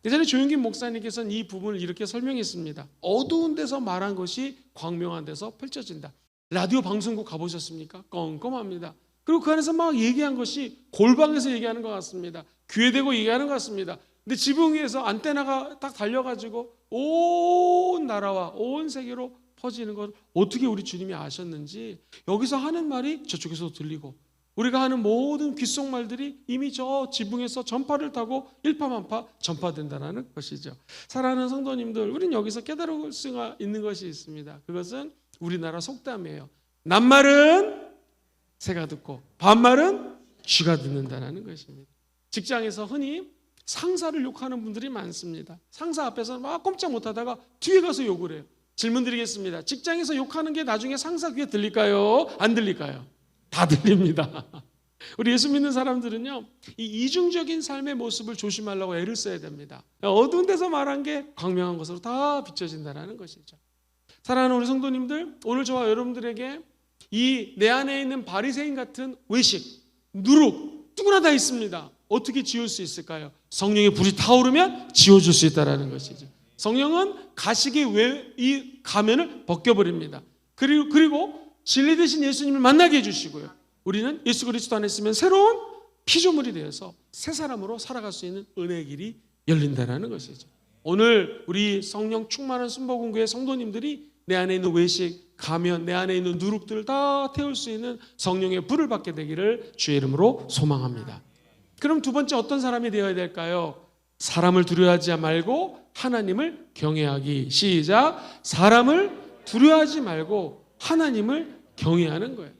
예전에 조용긴 목사님께서는 이 부분을 이렇게 설명했습니다. 어두운 데서 말한 것이 광명한 데서 펼쳐진다. 라디오 방송국 가보셨습니까? 껌껌합니다. 그리고 그 안에서 막 얘기한 것이 골방에서 얘기하는 것 같습니다. 귀에 대고 얘기하는 것 같습니다. 근데 지붕 위에서 안테나가 딱 달려가지고 온 나라와 온 세계로 퍼지는 걸 어떻게 우리 주님이 아셨는지 여기서 하는 말이 저쪽에서 들리고 우리가 하는 모든 귓속말들이 이미 저 지붕에서 전파를 타고 일파만파 전파된다는 것이죠. 사랑하는 성도님들, 우리는 여기서 깨달을 수가 있는 것이 있습니다. 그것은 우리나라 속담이에요. 낱말은 새가 듣고 반말은 쥐가 듣는다는 것입니다. 직장에서 흔히 상사를 욕하는 분들이 많습니다. 상사 앞에서 막 꼼짝 못하다가 뒤에 가서 욕을 해요. 질문 드리겠습니다. 직장에서 욕하는 게 나중에 상사 귀에 들릴까요? 안 들릴까요? 다 들립니다. 우리 예수 믿는 사람들은요, 이 이중적인 삶의 모습을 조심하려고 애를 써야 됩니다. 어두운 데서 말한 게 광명한 것으로 다 비춰진다는 것이죠. 사랑하는 우리 성도님들, 오늘 저와 여러분들에게 이 내 안에 있는 바리새인 같은 외식, 누룩 누구나 다 있습니다. 어떻게 지울 수 있을까요? 성령의 불이 타오르면 지워줄 수 있다는 것이죠. 성령은 가시기 이 가면을 벗겨버립니다. 그리고 진리 되신 예수님을 만나게 해주시고요. 우리는 예수 그리스도 안에 있으면 새로운 피조물이 되어서 새 사람으로 살아갈 수 있는 은혜의 길이 열린다는 것이죠. 오늘 우리 성령 충만한 순복음교회 성도님들이 내 안에 있는 외식, 가면, 내 안에 있는 누룩들을 다 태울 수 있는 성령의 불을 받게 되기를 주의 이름으로 소망합니다. 그럼 두 번째 어떤 사람이 되어야 될까요? 사람을 두려워하지 말고 하나님을 경외하기. 시작. 사람을 두려워하지 말고 하나님을 경외하는 거예요.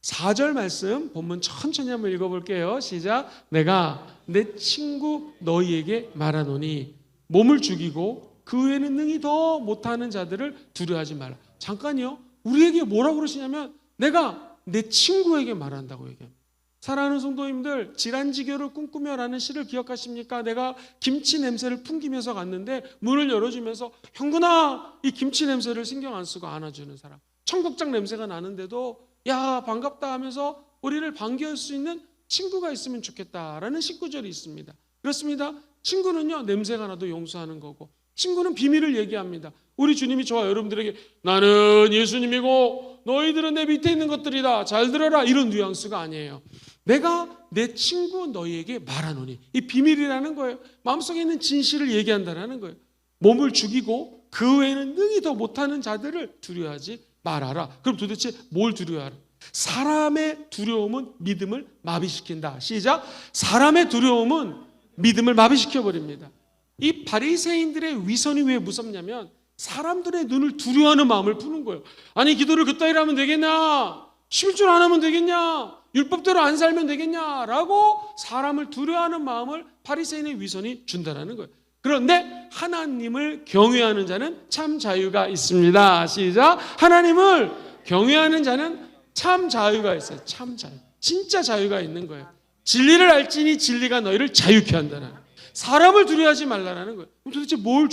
4절 말씀 본문 천천히 한번 읽어볼게요. 시작. 내가 내 친구 너희에게 말하노니 몸을 죽이고 그 외에는 능히 더 못하는 자들을 두려워하지 말라. 잠깐요. 우리에게 뭐라고 그러시냐면 내가 내 친구에게 말한다고 얘기합니다. 사랑하는 성도님들, 질환지교를 꿈꾸며라는 시를 기억하십니까? 내가 김치 냄새를 풍기면서 갔는데 문을 열어주면서 형구나, 이 김치 냄새를 신경 안 쓰고 안아주는 사람. 청국장 냄새가 나는데도 야 반갑다 하면서 우리를 반겨할 수 있는 친구가 있으면 좋겠다라는 19절이 있습니다. 그렇습니다. 친구는요, 냄새가 나도 용서하는 거고, 친구는 비밀을 얘기합니다. 우리 주님이 저와 여러분들에게 나는 예수님이고 너희들은 내 밑에 있는 것들이다, 잘 들어라, 이런 뉘앙스가 아니에요. 내가 내 친구 너희에게 말하노니, 이 비밀이라는 거예요. 마음속에 있는 진실을 얘기한다는 거예요. 몸을 죽이고 그 외에는 능히 더 못하는 자들을 두려워하지 말아라. 그럼 도대체 뭘 두려워하라? 사람의 두려움은 믿음을 마비시킨다. 시작. 사람의 두려움은 믿음을 마비시켜버립니다. 이 바리새인들의 위선이 왜 무섭냐면 사람들의 눈을 두려워하는 마음을 푸는 거예요. 아니 기도를 그따위로 하면 되겠냐? 11조 안 하면 되겠냐? 율법대로 안 살면 되겠냐라고 사람을 두려워하는 마음을 바리새인의 위선이 준다는 거예요. 그런데 하나님을 경외하는 자는 참 자유가 있습니다. 시작. 하나님을 경외하는 자는 참 자유가 있어요. 참 자유. 진짜 자유가 있는 거예요. 진리를 알지니 진리가 너희를 자유케 한다는 거예요. 사람을 두려워하지 말라는 거예요. 그럼 도대체 뭘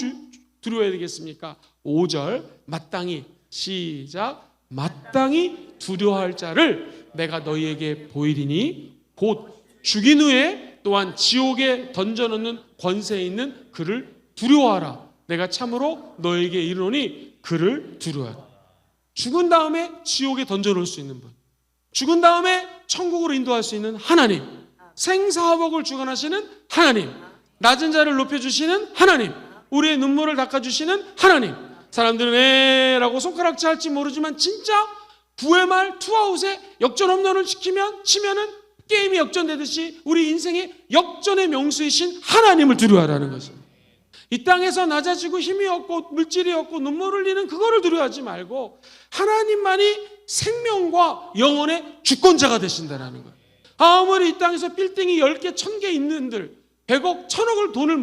두려워해야 되겠습니까? 5절 마땅히. 시작. 마땅히 두려워할 자를 내가 너희에게 보이리니 곧 죽인 후에 또한 지옥에 던져넣는 권세 있는 그를 두려워하라. 내가 참으로 너에게 이르노니 그를 두려워하라. 죽은 다음에 지옥에 던져놓을 수 있는 분, 죽은 다음에 천국으로 인도할 수 있는 하나님, 생사화복을 주관하시는 하나님, 낮은 자를 높여주시는 하나님, 우리의 눈물을 닦아주시는 하나님. 사람들은 에라고 손가락질 할지 모르지만 진짜 부회말 투아웃에 역전 홈런을 치면은 게임이 역전되듯이 우리 인생의 역전의 명수이신 하나님을 두려워하라는 것입니다. 이 땅에서 낮아지고 힘이 없고 물질이 없고 눈물 흘리는 그거를 두려워하지 말고 하나님만이 생명과 영혼의 주권자가 되신다는 거예요. 아무리 이 땅에서 빌딩이 10개, 1000개 있는들 100억, 1000억을 돈을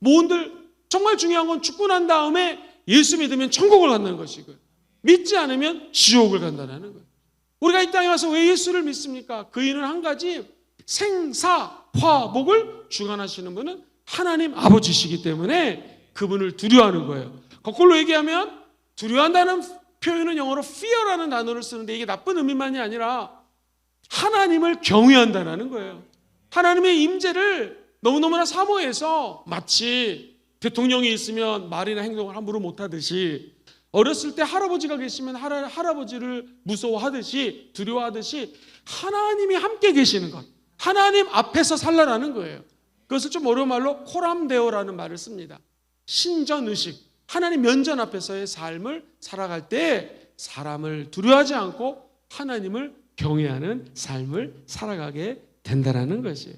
모은들 정말 중요한 건 죽고 난 다음에 예수 믿으면 천국을 간다는 것이고요. 믿지 않으면 지옥을 간다는 거예요. 우리가 이 땅에 와서 왜 예수를 믿습니까? 그 이유는 한 가지, 생사화복을 주관하시는 분은 하나님 아버지시기 때문에 그분을 두려워하는 거예요. 거꾸로 얘기하면 두려워한다는 표현은 영어로 fear라는 단어를 쓰는데 이게 나쁜 의미만이 아니라 하나님을 경외한다는 거예요. 하나님의 임재를 너무너무나 사모해서 마치 대통령이 있으면 말이나 행동을 함부로 못하듯이 어렸을 때 할아버지가 계시면 할아버지를 무서워하듯이 두려워하듯이 하나님이 함께 계시는 것, 하나님 앞에서 살라라는 거예요. 그것을 좀 어려운 말로 코람데오라는 말을 씁니다. 신전의식, 하나님 면전 앞에서의 삶을 살아갈 때 사람을 두려워하지 않고 하나님을 경외하는 삶을 살아가게 된다라는 것이에요.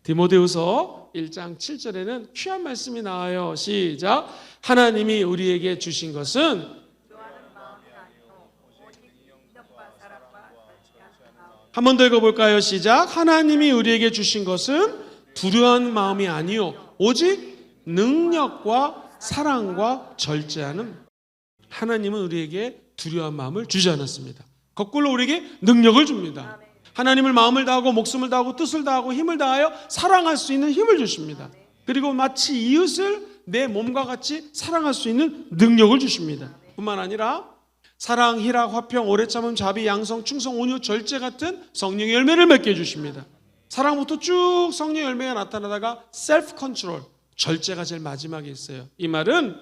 디모데후서 1장 7절에는 귀한 말씀이 나와요. 시작. 하나님이 우리에게 주신 것은 한 번 더 읽어볼까요? 시작. 하나님이 우리에게 주신 것은 두려워하는 마음이 아니요 오직 능력과 사랑과 절제하는. 하나님은 우리에게 두려워한 마음을 주지 않았습니다. 거꾸로 우리에게 능력을 줍니다. 하나님을 마음을 다하고 목숨을 다하고 뜻을 다하고 힘을 다하여 사랑할 수 있는 힘을 주십니다. 그리고 마치 이웃을 내 몸과 같이 사랑할 수 있는 능력을 주십니다. 뿐만 아니라 사랑, 희락, 화평, 오래 참음, 자비, 양성, 충성, 온유, 절제 같은 성령의 열매를 맺게 해주십니다. 사랑부터 쭉 성령의 열매가 나타나다가 셀프 컨트롤, 절제가 제일 마지막에 있어요. 이 말은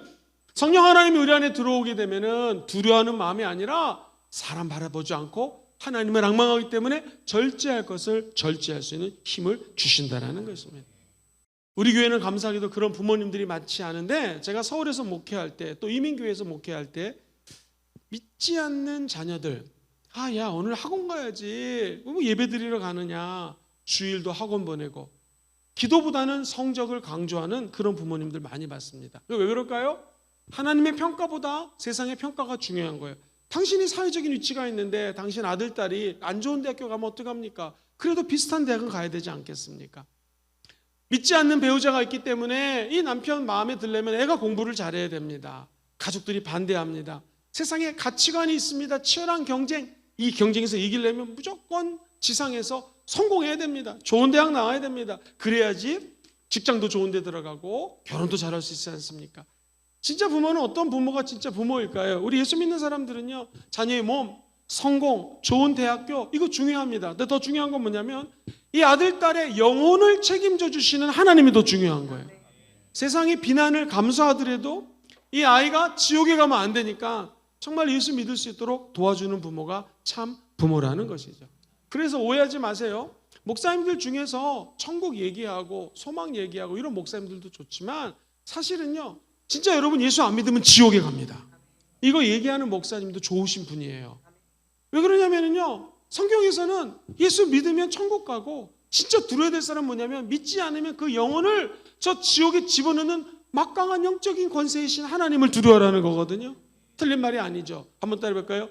성령 하나님이 우리 안에 들어오게 되면은 두려워하는 마음이 아니라 사람 바라보지 않고 하나님을 앙망하기 때문에 절제할 것을 절제할 수 있는 힘을 주신다는 것입니다. 우리 교회는 감사하게도 그런 부모님들이 많지 않은데, 제가 서울에서 목회할 때 또 이민교회에서 목회할 때 믿지 않는 자녀들, 야 오늘 학원 가야지, 뭐 예배 드리러 가느냐, 주일도 학원 보내고 기도보다는 성적을 강조하는 그런 부모님들 많이 봤습니다. 왜 그럴까요? 하나님의 평가보다 세상의 평가가 중요한 거예요. 당신이 사회적인 위치가 있는데 당신 아들, 딸이 안 좋은 대학교 가면 어떡합니까? 그래도 비슷한 대학은 가야 되지 않겠습니까? 믿지 않는 배우자가 있기 때문에 이 남편 마음에 들려면 애가 공부를 잘해야 됩니다. 가족들이 반대합니다. 세상에 가치관이 있습니다. 치열한 경쟁, 이 경쟁에서 이기려면 무조건 지상에서 성공해야 됩니다. 좋은 대학 나와야 됩니다. 그래야지 직장도 좋은 데 들어가고 결혼도 잘할 수 있지 않습니까? 진짜 부모는 어떤 부모가 진짜 부모일까요? 우리 예수 믿는 사람들은요, 자녀의 몸, 성공, 좋은 대학교, 이거 중요합니다. 근데 더 중요한 건 뭐냐면 이 아들, 딸의 영혼을 책임져 주시는 하나님이 더 중요한 거예요. 세상의 비난을 감수하더라도 이 아이가 지옥에 가면 안 되니까 정말 예수 믿을 수 있도록 도와주는 부모가 참 부모라는 것이죠. 그래서 오해하지 마세요. 목사님들 중에서 천국 얘기하고 소망 얘기하고 이런 목사님들도 좋지만 사실은요, 진짜 여러분 예수 안 믿으면 지옥에 갑니다. 이거 얘기하는 목사님도 좋으신 분이에요. 왜 그러냐면요, 성경에서는 예수 믿으면 천국 가고, 진짜 두려워야 될 사람은 뭐냐면 믿지 않으면 그 영혼을 저 지옥에 집어넣는 막강한 영적인 권세이신 하나님을 두려워하라는 거거든요. 틀린 말이 아니죠. 한번 따라해볼까요?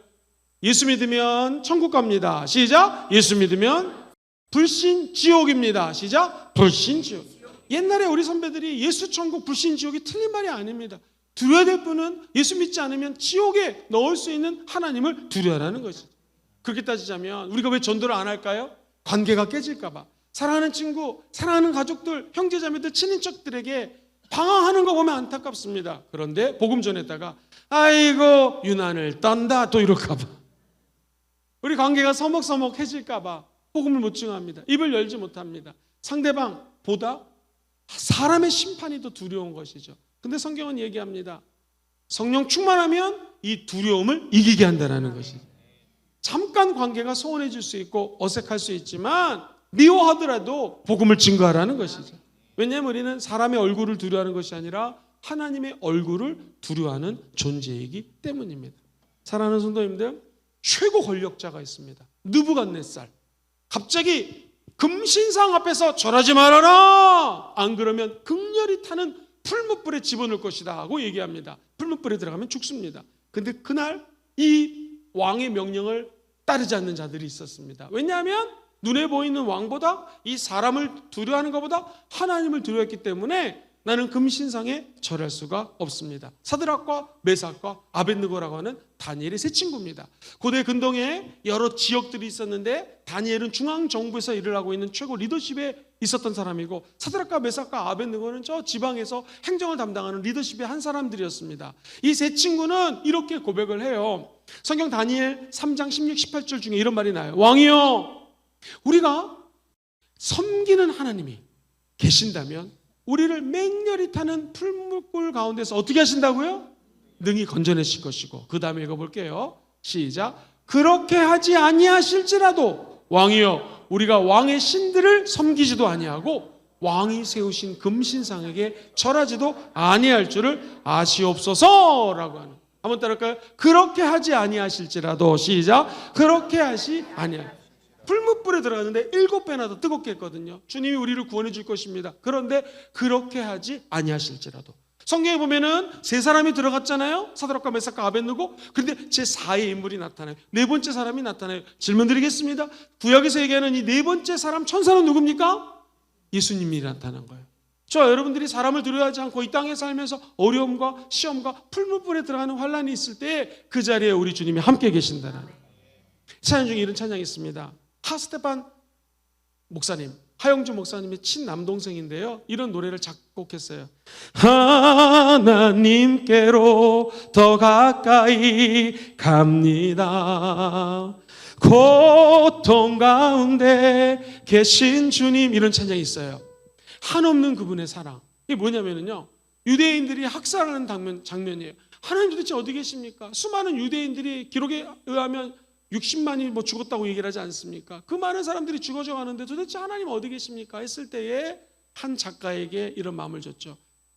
예수 믿으면 천국 갑니다. 시작. 예수 믿으면 불신 지옥입니다. 시작. 불신 지옥. 옛날에 우리 선배들이 예수 천국 불신 지옥이 틀린 말이 아닙니다. 두려워야 될 분은 예수 믿지 않으면 지옥에 넣을 수 있는 하나님을 두려워하라는 것이죠. 그렇게 따지자면 우리가 왜 전도를 안 할까요? 관계가 깨질까 봐. 사랑하는 친구, 사랑하는 가족들, 형제자매들, 친인척들에게 방황하는 거 보면 안타깝습니다. 그런데 복음 전했다가 아이고 유난을 떤다 또 이럴까 봐, 우리 관계가 서먹서먹해질까 봐 복음을 못 증합니다. 입을 열지 못합니다. 상대방보다 사람의 심판이 더 두려운 것이죠. 근데 성경은 얘기합니다. 성령 충만하면 이 두려움을 이기게 한다는 것이죠. 잠깐 관계가 소원해질 수 있고 어색할 수 있지만 미워하더라도 복음을 증거하라는 것이죠. 왜냐하면 우리는 사람의 얼굴을 두려워하는 것이 아니라 하나님의 얼굴을 두려워하는 존재이기 때문입니다. 사랑하는 성도님들, 최고 권력자가 있습니다. 느부갓네살. 갑자기 금신상 앞에서 절하지 말아라, 안 그러면 극렬히 타는 풀무불에 집어넣을 것이다 하고 얘기합니다. 풀무불에 들어가면 죽습니다. 근데 그날 이 왕의 명령을 따르지 않는 자들이 있었습니다. 왜냐하면 눈에 보이는 왕보다 이 사람을 두려워하는 것보다 하나님을 두려워했기 때문에 나는 금신상에 절할 수가 없습니다. 사드락과 메삭과 아벳느고라고 하는 다니엘의 세 친구입니다. 고대 근동에 여러 지역들이 있었는데 다니엘은 중앙정부에서 일을 하고 있는 최고 리더십에 있었던 사람이고, 사드락과 메삭과 아벳느고는 저 지방에서 행정을 담당하는 리더십의 한 사람들이었습니다. 이 세 친구는 이렇게 고백을 해요. 성경 다니엘 3장 16, 18절 중에 이런 말이 나요. 왕이여, 우리가 섬기는 하나님이 계신다면 우리를 맹렬히 타는 풀무불 가운데서 어떻게 하신다고요? 능히 건져내실 것이고, 그 다음에 읽어볼게요. 시작. 그렇게 하지 아니하실지라도 왕이여, 우리가 왕의 신들을 섬기지도 아니하고 왕이 세우신 금신상에게 절하지도 아니할 줄을 아시옵소서라고 하는. 한번 따라할까요? 그렇게 하지 아니하실지라도. 시작. 그렇게 하시 아니하. 풀무불에 들어갔는데 7배나 더 뜨겁게 했거든요. 주님이 우리를 구원해 줄 것입니다. 그런데 그렇게 하지 아니하실지라도. 성경에 보면은 세 사람이 들어갔잖아요. 사드락과 메삭과 아벳느고. 그런데 제 4의 인물이 나타나요. 네 번째 사람이 나타나요. 질문 드리겠습니다. 구약에서 얘기하는 이 네 번째 사람 천사는 누굽니까? 예수님이 나타난 거예요. 저 여러분들이 사람을 두려워하지 않고 이 땅에 살면서 어려움과 시험과 풀무불에 들어가는 환란이 있을 때 그 자리에 우리 주님이 함께 계신다는. 찬양 중에 이런 찬양이 있습니다. 하스테판 목사님, 하영주 목사님의 친남동생인데요, 이런 노래를 작곡했어요. 하나님께로 더 가까이 갑니다. 고통 가운데 계신 주님, 이런 찬양이 있어요. 한없는 그분의 사랑. 이게 뭐냐면요, 유대인들이 학살하는 장면이에요. 하나님 도대체 어디 계십니까? 수많은 유대인들이 기록에 의하면 60만이 뭐 죽었다고 얘기를 하지 않습니까? 그 많은 사람들이 죽어져 가는데 도대체 하나님 어디 계십니까? 했을 때에 한 작가에게 이런 마음을 줬죠.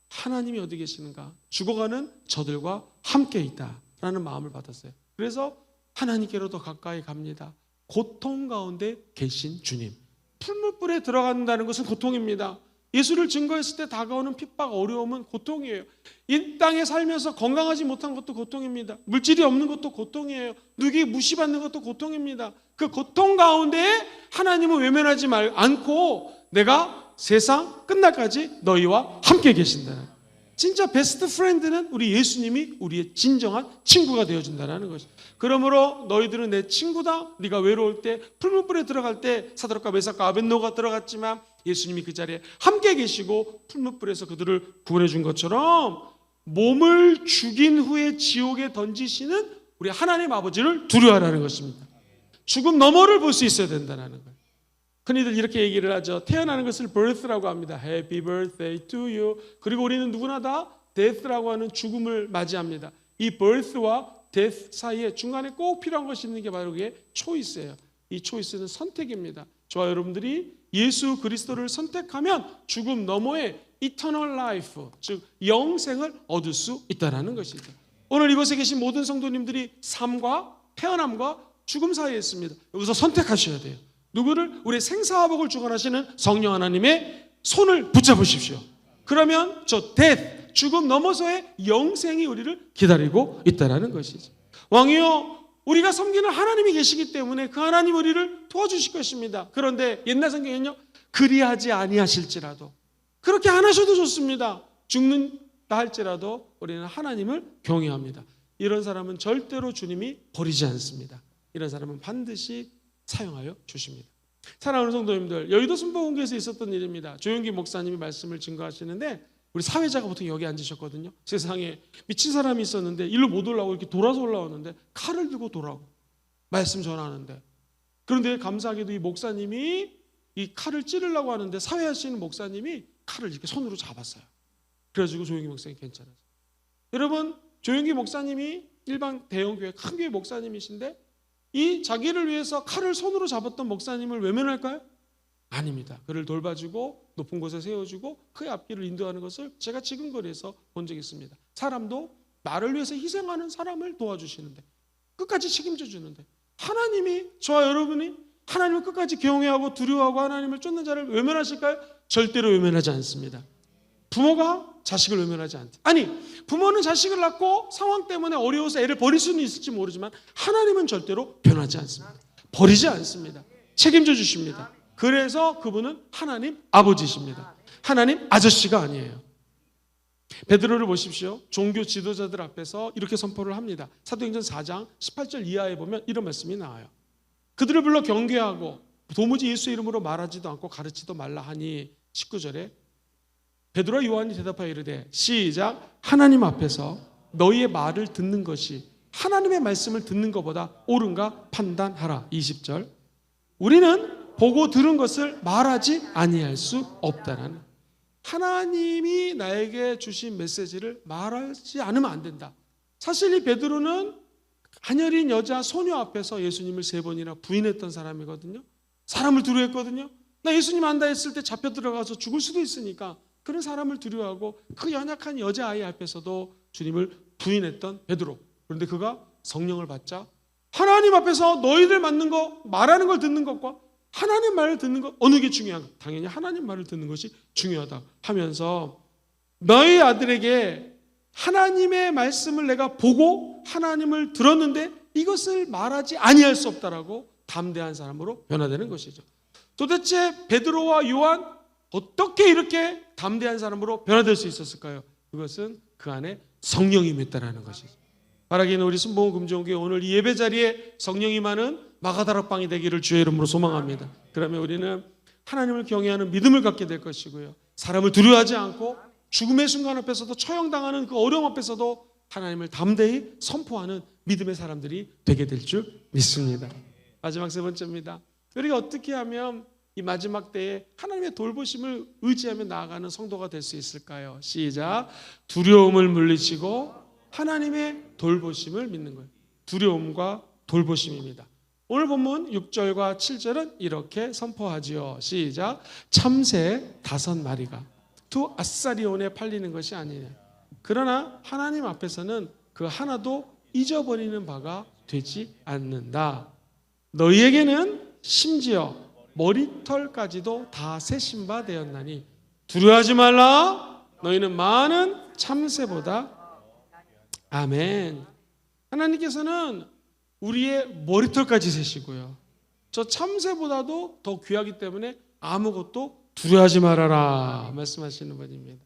하나님이 어디 계시는가? 죽어가는 저들과 함께 있다라는 마음을 받았어요. 그래서 하나님께로 더 가까이 갑니다. 고통 가운데 계신 주님. 풀무불에 들어간다는 것은 고통입니다. 예수를 증거했을 때 다가오는 핍박, 어려움은 고통이에요. 이 땅에 살면서 건강하지 못한 것도 고통입니다. 물질이 없는 것도 고통이에요. 누기 무시받는 것도 고통입니다. 그 고통 가운데 하나님은 외면하지 않고 내가 세상 끝날까지 너희와 함께 계신다. 진짜 베스트 프렌드는 우리 예수님이 우리의 진정한 친구가 되어준다는 것이죠. 그러므로 너희들은 내 친구다. 네가 외로울 때, 풀무불에 들어갈 때 사드락과 메삭과 아벳느고가 들어갔지만 예수님이 그 자리에 함께 계시고 풀무불에서 그들을 구원해 준 것처럼 몸을 죽인 후에 지옥에 던지시는 우리 하나님 아버지를 두려워하라는 것입니다. 죽음 너머를 볼 수 있어야 된다는 거예요. 흔히들 이렇게 얘기를 하죠. 태어나는 것을 birth라고 합니다. Happy birthday to you. 그리고 우리는 누구나 다 death라고 하는 죽음을 맞이합니다. 이 birth와 death 사이에 중간에 꼭 필요한 것이 있는 게 바로 그게 choice예요. 이 choice는 선택입니다. 저와 여러분들이 예수 그리스도를 선택하면 죽음 너머에 eternal life, 즉 영생을 얻을 수 있다는 것이죠. 오늘 이곳에 계신 모든 성도님들이 삶과 태어남과 죽음 사이에 있습니다. 여기서 선택하셔야 돼요. 누구를? 우리 생사화복을 주관하시는 성령 하나님의 손을 붙잡으십시오. 그러면 저 death, 죽음 넘어서의 영생이 우리를 기다리고 있다는 것이죠. 왕이여, 우리가 섬기는 하나님이 계시기 때문에 그 하나님 우리를 도와주실 것입니다. 그런데 옛날 성경에는요, 그리하지 아니하실지라도, 그렇게 안 하셔도 좋습니다. 죽는다 할지라도 우리는 하나님을 경외합니다. 이런 사람은 절대로 주님이 버리지 않습니다. 이런 사람은 반드시 사용하여 주십니다. 사랑하는 성도님들, 여의도 순복음교회에서 있었던 일입니다. 조용기 목사님이 말씀을 증거하시는데 우리 사회자가 보통 여기 앉으셨거든요. 세상에 미친 사람이 있었는데 일로 못 올라오고 이렇게 돌아서 올라오는데 칼을 들고 돌아오고 말씀 전하는데, 그런데 감사하게도 이 목사님이 이 칼을 찌르려고 하는데 사회하시는 목사님이 칼을 이렇게 손으로 잡았어요. 그래가지고 조용기 목사님이 괜찮았어요. 여러분, 조용기 목사님이 일반 대형교회 큰 교회 목사님이신데 이 자기를 위해서 칼을 손으로 잡았던 목사님을 외면할까요? 아닙니다. 그를 돌봐주고 높은 곳에 세워주고 그의 앞길을 인도하는 것을 제가 지금 거리에서 본 적이 있습니다. 사람도 나를 위해서 희생하는 사람을 도와주시는데, 끝까지 책임져 주는데, 하나님이, 저와 여러분이 하나님을 끝까지 경외하고 두려워하고 하나님을 쫓는 자를 외면하실까요? 절대로 외면하지 않습니다. 부모가 자식을 외면하지 않다. 아니, 부모는 자식을 낳고 상황 때문에 어려워서 애를 버릴 수는 있을지 모르지만 하나님은 절대로 변하지 않습니다. 버리지 않습니다. 책임져 주십니다. 그래서 그분은 하나님 아버지십니다. 하나님 아저씨가 아니에요. 베드로를 보십시오. 종교 지도자들 앞에서 이렇게 선포를 합니다. 사도행전 4장 18절 이하에 보면 이런 말씀이 나와요. 그들을 불러 경계하고 도무지 예수의 이름으로 말하지도 않고 가르치도 말라 하니, 19절에 베드로와 요한이 대답하여 이르되, 시작, 하나님 앞에서 너희의 말을 듣는 것이 하나님의 말씀을 듣는 것보다 옳은가 판단하라. 20절, 우리는 보고 들은 것을 말하지 아니할 수 없다라는, 하나님이 나에게 주신 메시지를 말하지 않으면 안 된다. 사실 이 베드로는 가녀린 여자 소녀 앞에서 예수님을 3번이나 부인했던 사람이거든요. 사람을 두려워했거든요. 나 예수님 안다 했을 때 잡혀 들어가서 죽을 수도 있으니까 그런 사람을 두려워하고 그 연약한 여자아이 앞에서도 주님을 부인했던 베드로. 그런데 그가 성령을 받자 하나님 앞에서 너희들 맞는 거, 말하는 걸 듣는 것과 하나님 말을 듣는 것, 어느 게 중요한가? 당연히 하나님 말을 듣는 것이 중요하다 하면서 너희 아들에게 하나님의 말씀을 내가 보고 하나님을 들었는데 이것을 말하지 아니할 수 없다라고 담대한 사람으로 변화되는 것이죠. 도대체 베드로와 요한 어떻게 이렇게 담대한 사람으로 변화될 수 있었을까요? 그것은 그 안에 성령이 임했다라는 것이죠. 바라기는 우리 순복음 금종교회 오늘 이 예배 자리에 성령이 임하는 마가다락방이 되기를 주의 이름으로 소망합니다. 그러면 우리는 하나님을 경외하는 믿음을 갖게 될 것이고요. 사람을 두려워하지 않고 죽음의 순간 앞에서도 처형당하는 그 어려움 앞에서도 하나님을 담대히 선포하는 믿음의 사람들이 되게 될 줄 믿습니다. 마지막 세 번째입니다. 우리가 어떻게 하면 이 마지막 때에 하나님의 돌보심을 의지하며 나아가는 성도가 될 수 있을까요? 시작. 두려움을 물리치고 하나님의 돌보심을 믿는 거예요. 두려움과 돌보심입니다. 오늘 본문 6절과 7절은 이렇게 선포하지요. 시작. 참새 5마리가 두 아사리온에 팔리는 것이 아니냐. 그러나 하나님 앞에서는 그 하나도 잊어버리는 바가 되지 않는다. 너희에게는 심지어 머리털까지도 다 세신 바 되었나니 두려워하지 말라. 너희는 많은 참새보다. 아멘. 하나님께서는 우리의 머리털까지 세시고요. 저 참새보다도 더 귀하기 때문에 아무것도 두려워하지 말아라 말씀하시는 분입니다.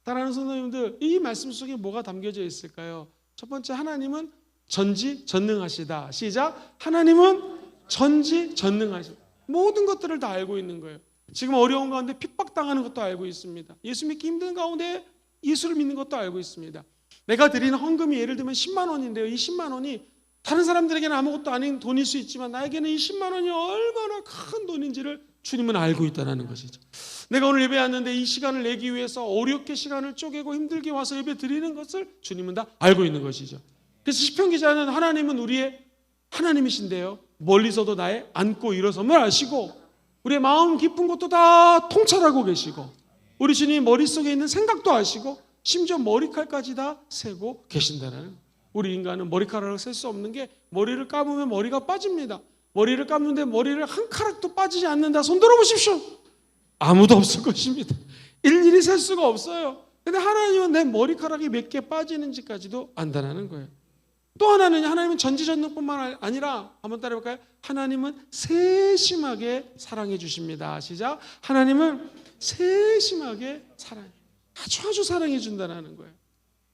사랑하는 성도님들, 이 말씀 속에 뭐가 담겨져 있을까요? 첫 번째, 하나님은 전지전능하시다. 시작. 하나님은 전지전능하시다. 모든 것들을 다 알고 있는 거예요. 지금 어려운 가운데 핍박당하는 것도 알고 있습니다. 예수 믿기 힘든 가운데 예수를 믿는 것도 알고 있습니다. 내가 드리는 헌금이 예를 들면 10만 원인데요. 이 10만 원이 다른 사람들에게는 아무것도 아닌 돈일 수 있지만 나에게는 이 10만 원이 얼마나 큰 돈인지를 주님은 알고 있다는 것이죠. 내가 오늘 예배 왔는데 이 시간을 내기 위해서 어렵게 시간을 쪼개고 힘들게 와서 예배 드리는 것을 주님은 다 알고 있는 것이죠. 그래서 시편 기자는 하나님은 우리의 하나님이신데요, 멀리서도 나의 앉고 일어섬을 아시고 우리의 마음 깊은 것도 다 통찰하고 계시고 우리 주님 머릿속에 있는 생각도 아시고 심지어 머리칼까지 다 세고 계신다는. 우리 인간은 머리카락을 셀 수 없는 게 머리를 감으면 머리가 빠집니다. 머리를 감는데 머리를 한 카락도 빠지지 않는다. 손 들어보십시오. 아무도 없을 것입니다. 일일이 셀 수가 없어요. 근데 하나님은 내 머리카락이 몇 개 빠지는지까지도 안다는 거예요. 또 하나는 하나님은 전지전능뿐만 아니라 한번 따라해볼까요? 하나님은 세심하게 사랑해 주십니다. 시작. 하나님은 세심하게 사랑해, 아주 사랑해 준다는 거예요.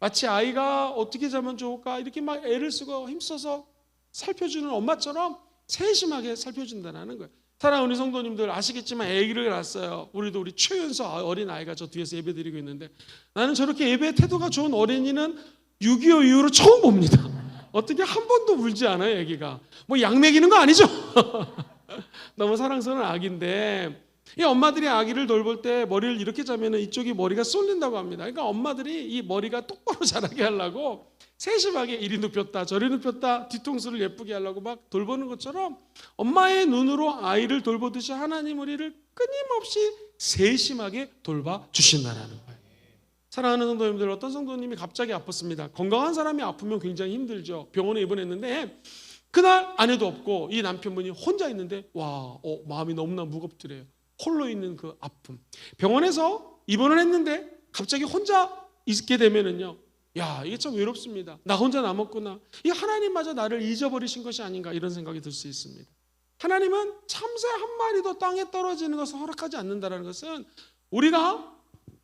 마치 아이가 어떻게 자면 좋을까 이렇게 막 애를 쓰고 힘써서 살펴주는 엄마처럼 세심하게 살펴준다는 거예요. 사랑하는 우리 성도님들 아시겠지만 아기를 낳았어요. 우리 최연소 어린 아이가 저 뒤에서 예배드리고 있는데 나는 저렇게 예배 태도가 좋은 어린이는 6.25 이후로 처음 봅니다. 어떻게 한 번도 울지 않아요, 아기가. 뭐 약 먹이는 거 아니죠? 너무 사랑스러운 아기인데 이 엄마들이 아기를 돌볼 때 머리를 이렇게 자면 이쪽이 머리가 쏠린다고 합니다. 그러니까 엄마들이 이 머리가 똑바로 자라게 하려고 세심하게 이리 눕혔다 저리 눕혔다 뒤통수를 예쁘게 하려고 막 돌보는 것처럼 엄마의 눈으로 아이를 돌보듯이 하나님 우리를 끊임없이 세심하게 돌봐 주신다는 거예요. 사랑하는 성도님들, 어떤 성도님이 갑자기 아팠습니다. 건강한 사람이 아프면 굉장히 힘들죠. 병원에 입원했는데 그날 아내도 없고 이 남편분이 혼자 있는데 마음이 너무나 무겁더래요. 홀로 있는 그 아픔. 병원에서 입원을 했는데 갑자기 혼자 있게 되면은요, 야, 이게 참 외롭습니다. 나 혼자 남았구나. 이 하나님마저 나를 잊어버리신 것이 아닌가 이런 생각이 들 수 있습니다. 하나님은 참새 한 마리도 땅에 떨어지는 것을 허락하지 않는다는 것은 우리가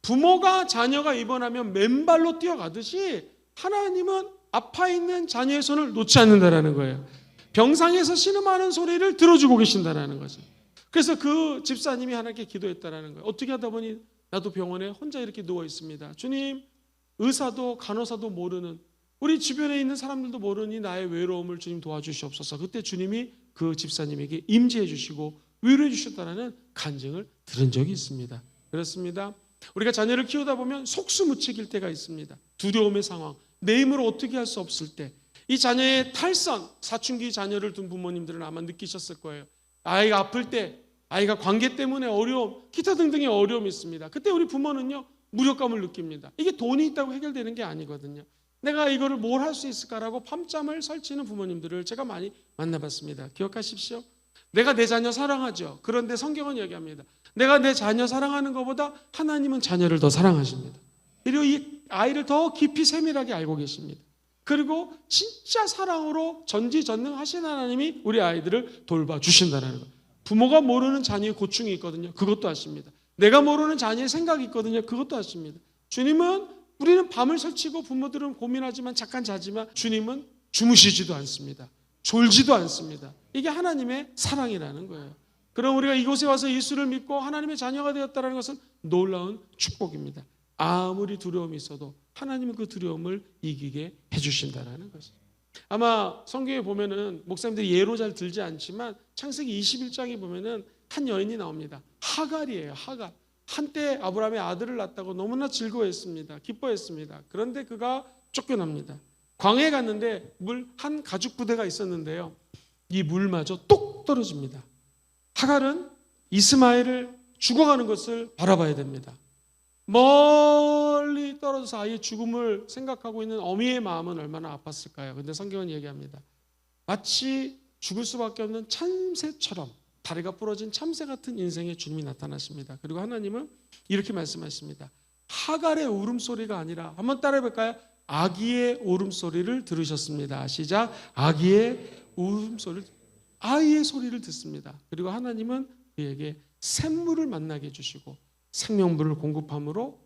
부모가 자녀가 입원하면 맨발로 뛰어가듯이 하나님은 아파 있는 자녀의 손을 놓지 않는다는 거예요. 병상에서 신음하는 소리를 들어주고 계신다는 거죠. 그래서 그 집사님이 하나님께 기도했다는 거예요. 어떻게 하다 보니 나도 병원에 혼자 이렇게 누워 있습니다. 주님, 의사도 간호사도 모르는, 우리 주변에 있는 사람들도 모르니 나의 외로움을 주님 도와주시옵소서. 그때 주님이 그 집사님에게 임재해 주시고 위로해 주셨다는 간증을 들은 적이 있습니다. 그렇습니다. 우리가 자녀를 키우다 보면 속수무책일 때가 있습니다. 두려움의 상황, 내 힘으로 어떻게 할 수 없을 때, 이 자녀의 탈선, 사춘기 자녀를 둔 부모님들은 아마 느끼셨을 거예요. 아이가 아플 때, 아이가 관계 때문에 어려움, 기타 등등의 어려움이 있습니다. 그때 우리 부모는요, 무력감을 느낍니다. 이게 돈이 있다고 해결되는 게 아니거든요. 내가 이거를 뭘 할 수 있을까라고 밤잠을 설치는 부모님들을 제가 많이 만나봤습니다. 기억하십시오. 내가 내 자녀 사랑하죠. 그런데 성경은 얘기합니다. 내가 내 자녀 사랑하는 것보다 하나님은 자녀를 더 사랑하십니다. 그리고 이 아이를 더 깊이 세밀하게 알고 계십니다. 그리고 진짜 사랑으로 전지전능하신 하나님이 우리 아이들을 돌봐주신다는 것. 부모가 모르는 자녀의 고충이 있거든요. 그것도 아십니다. 내가 모르는 자녀의 생각이 있거든요. 그것도 아십니다. 주님은, 우리는 밤을 설치고 부모들은 고민하지만 잠깐 자지만 주님은 주무시지도 않습니다. 졸지도 않습니다. 이게 하나님의 사랑이라는 거예요. 그럼 우리가 이곳에 와서 예수를 믿고 하나님의 자녀가 되었다는 것은 놀라운 축복입니다. 아무리 두려움이 있어도 하나님은 그 두려움을 이기게 해주신다는 것이죠. 아마 성경에 보면은 목사님들이 예로 잘 들지 않지만 창세기 21장에 보면은 한 여인이 나옵니다. 하갈이에요. 하갈. 한때 아브라함의 아들을 낳았다고 너무나 즐거워했습니다. 기뻐했습니다. 그런데 그가 쫓겨납니다. 광야에 갔는데 물 한 가죽 부대가 있었는데요. 이 물마저 똑 떨어집니다. 하갈은 이스마엘을 죽어가는 것을 바라봐야 됩니다. 멀리 떨어져서 아이의 죽음을 생각하고 있는 어미의 마음은 얼마나 아팠을까요? 근데 성경은 얘기합니다. 마치 죽을 수밖에 없는 참새처럼 다리가 부러진 참새 같은 인생에 주님이 나타나십니다. 그리고 하나님은 이렇게 말씀하십니다. 하갈의 울음소리가 아니라, 한번 따라해볼까요? 아기의 울음소리를 들으셨습니다. 시작. 아기의 울음소리를, 아이의 소리를 듣습니다. 그리고 하나님은 그에게 샘물을 만나게 해주시고 생명물을 공급함으로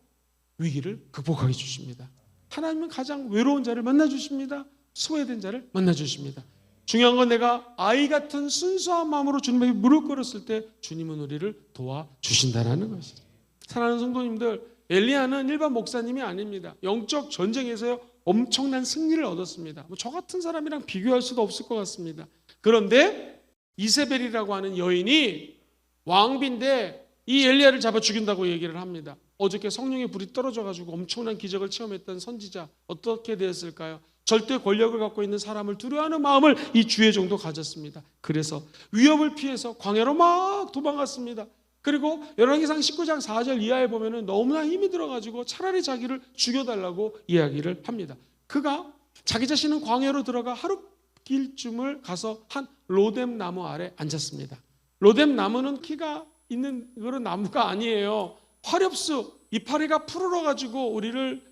위기를 극복하게 해주십니다. 하나님은 가장 외로운 자를 만나주십니다. 소외된 자를 만나주십니다. 중요한 건 내가 아이 같은 순수한 마음으로 주님에게 무릎 꿇었을 때 주님은 우리를 도와주신다는 것이죠. 사랑하는 성도님들, 엘리야는 일반 목사님이 아닙니다. 영적 전쟁에서 엄청난 승리를 얻었습니다. 저 같은 사람이랑 비교할 수도 없을 것 같습니다. 그런데 이세벨이라고 하는 여인이 왕비인데 이 엘리야를 잡아 죽인다고 얘기를 합니다. 어저께 성령의 불이 떨어져가지고 엄청난 기적을 체험했던 선지자 어떻게 되었을까요? 절대 권력을 갖고 있는 사람을 두려워하는 마음을 이 주의 종도 가졌습니다. 그래서 위협을 피해서 광야로 막 도망갔습니다. 그리고 열왕기상 19장 4절 이하에 보면은 너무나 힘이 들어가지고 차라리 자기를 죽여달라고 이야기를 합니다. 그가 자기 자신은 광야로 들어가 하루 길쯤을 가서 한 로뎀 나무 아래 앉았습니다. 로뎀 나무는 키가 있는 그런 나무가 아니에요. 화렵수, 이파리가 푸르러 가지고 우리를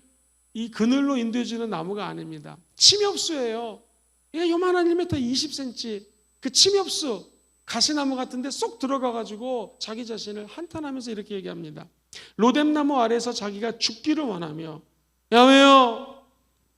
이 그늘로 인도해주는 나무가 아닙니다. 침엽수예요. 이게 요만한 1m 20cm 그 침엽수, 가시나무 같은데 쏙 들어가 가지고 자기 자신을 한탄하면서 이렇게 얘기합니다. 로뎀나무 아래에서 자기가 죽기를 원하며, 야훼여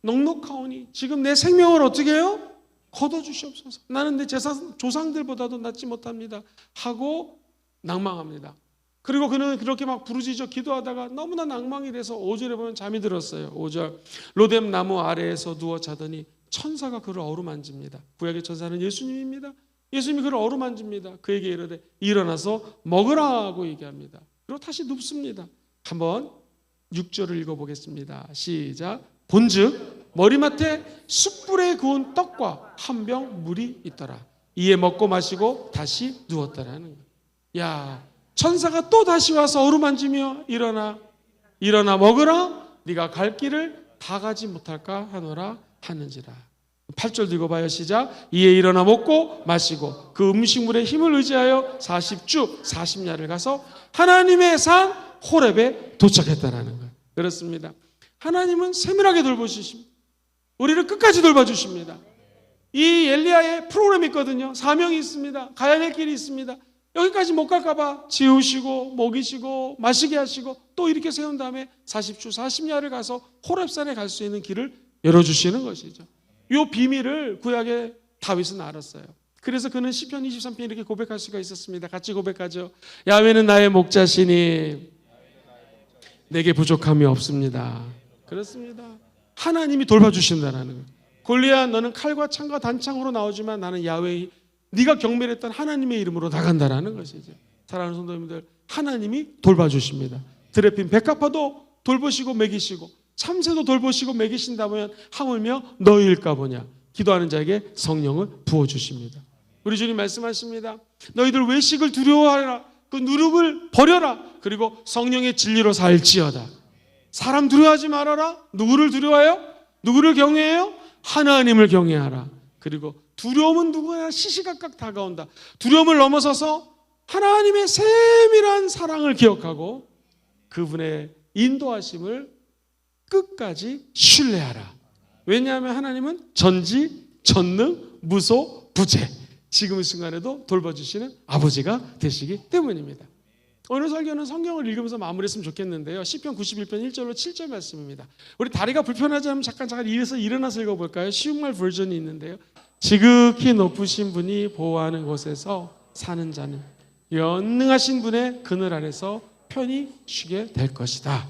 넉넉하오니 지금 내 생명을 어떻게 해요? 거둬주시옵소서. 나는 내 조상들보다도 낫지 못합니다 하고 낭망합니다. 그리고 그는 그렇게 막 부르짖어 기도하다가 너무나 낭망이 돼서 5절에 보면 잠이 들었어요. 5절 로뎀 나무 아래에서 누워 자더니 천사가 그를 어루만집니다. 구약의 천사는 예수님입니다. 예수님이 그를 어루만집니다. 그에게 이르되 일어나서 먹으라고 얘기합니다. 그리고 다시 눕습니다. 한번 6절을 읽어보겠습니다. 시작. 본즉 머리맡에 숯불에 구운 떡과 한 병 물이 있더라. 이에 먹고 마시고 다시 누웠더라는 거예요. 야, 천사가 또 다시 와서 어루만지며 일어나 먹으라. 네가 갈 길을 다 가지 못할까 하노라 하는지라. 8절 읽어봐요. 시작. 이에 일어나 먹고 마시고 그 음식물의 힘을 의지하여 40주 40야를 가서 하나님의 산 호렙에 도착했다라는 거예요. 그렇습니다. 하나님은 세밀하게 돌보시십니다. 우리를 끝까지 돌봐주십니다. 이 엘리야의 프로그램이 있거든요. 사명이 있습니다. 가야 될 길이 있습니다. 여기까지 못 갈까봐 지우시고 먹이시고 마시게 하시고 또 이렇게 세운 다음에 40주 40야를 가서 호렙산에 갈 수 있는 길을 열어주시는 것이죠. 이 비밀을 구약의 다윗은 알았어요. 그래서 그는 시편 23편 이렇게 고백할 수가 있었습니다. 같이 고백하죠. 야훼는 나의 목자시니 내게 부족함이 없습니다. 그렇습니다. 하나님이 돌봐주신다는 거예요. 골리앗 너는 칼과 창과 단창으로 나오지만 나는 야훼 네가 경멸했던 하나님의 이름으로 나간다라는 것이죠. 사랑하는 성도님들, 하나님이 돌봐주십니다. 드레핀 백합화도 돌보시고 먹이시고 참새도 돌보시고 먹이신다면 하물며 너희일까 보냐. 기도하는 자에게 성령을 부어주십니다. 우리 주님 말씀하십니다. 너희들 외식을 두려워하라. 그 누룩을 버려라. 그리고 성령의 진리로 살지어다. 사람 두려워하지 말아라. 누구를 두려워해요? 누구를 경외해요? 하나님을 경외하라. 그리고 두려움은 누구야? 시시각각 다가온다. 두려움을 넘어서서 하나님의 세밀한 사랑을 기억하고 그분의 인도하심을 끝까지 신뢰하라. 왜냐하면 하나님은 전지, 전능, 무소, 부재, 지금 이 순간에도 돌봐주시는 아버지가 되시기 때문입니다. 오늘 설교는 성경을 읽으면서 마무리했으면 좋겠는데요. 시편 91편 1절로 7절 말씀입니다. 우리 다리가 불편하지 않으면 잠깐 일어나서 읽어볼까요? 쉬운말 버전이 있는데요. 지극히 높으신 분이 보호하는 곳에서 사는 자는 연능하신 분의 그늘 아래서 편히 쉬게 될 것이다.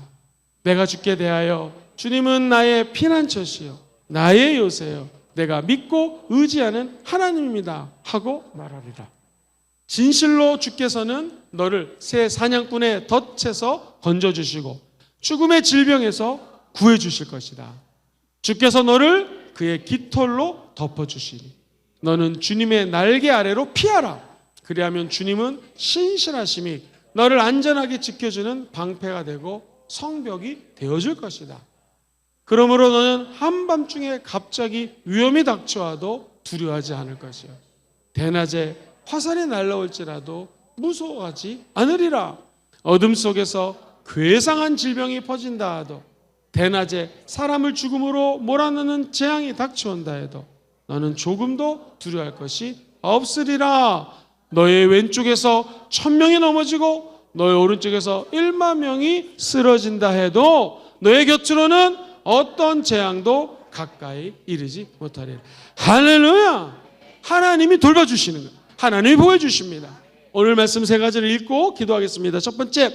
내가 주께 대하여 주님은 나의 피난처시요 나의 요새요 내가 믿고 의지하는 하나님입니다 하고 말하리라. 진실로 주께서는 너를 새 사냥꾼의 덫에서 건져주시고 죽음의 질병에서 구해주실 것이다. 주께서 너를 그의 깃털로 덮어주시니 너는 주님의 날개 아래로 피하라. 그리하면 주님은 신실하심이 너를 안전하게 지켜주는 방패가 되고 성벽이 되어줄 것이다. 그러므로 너는 한밤중에 갑자기 위험이 닥쳐와도 두려워하지 않을 것이요 대낮에 화살이 날라올지라도 무서워하지 않으리라. 어둠 속에서 괴상한 질병이 퍼진다 하도 대낮에 사람을 죽음으로 몰아넣는 재앙이 닥쳐온다 해도 너는 조금도 두려워할 것이 없으리라. 너의 왼쪽에서 1000명이 넘어지고 너의 오른쪽에서 1만 명이 쓰러진다 해도 너의 곁으로는 어떤 재앙도 가까이 이르지 못하리라. 할렐루야. 하나님이 돌봐주시는 거예요. 하나님이 보여주십니다. 오늘 말씀 세 가지를 읽고 기도하겠습니다. 첫 번째,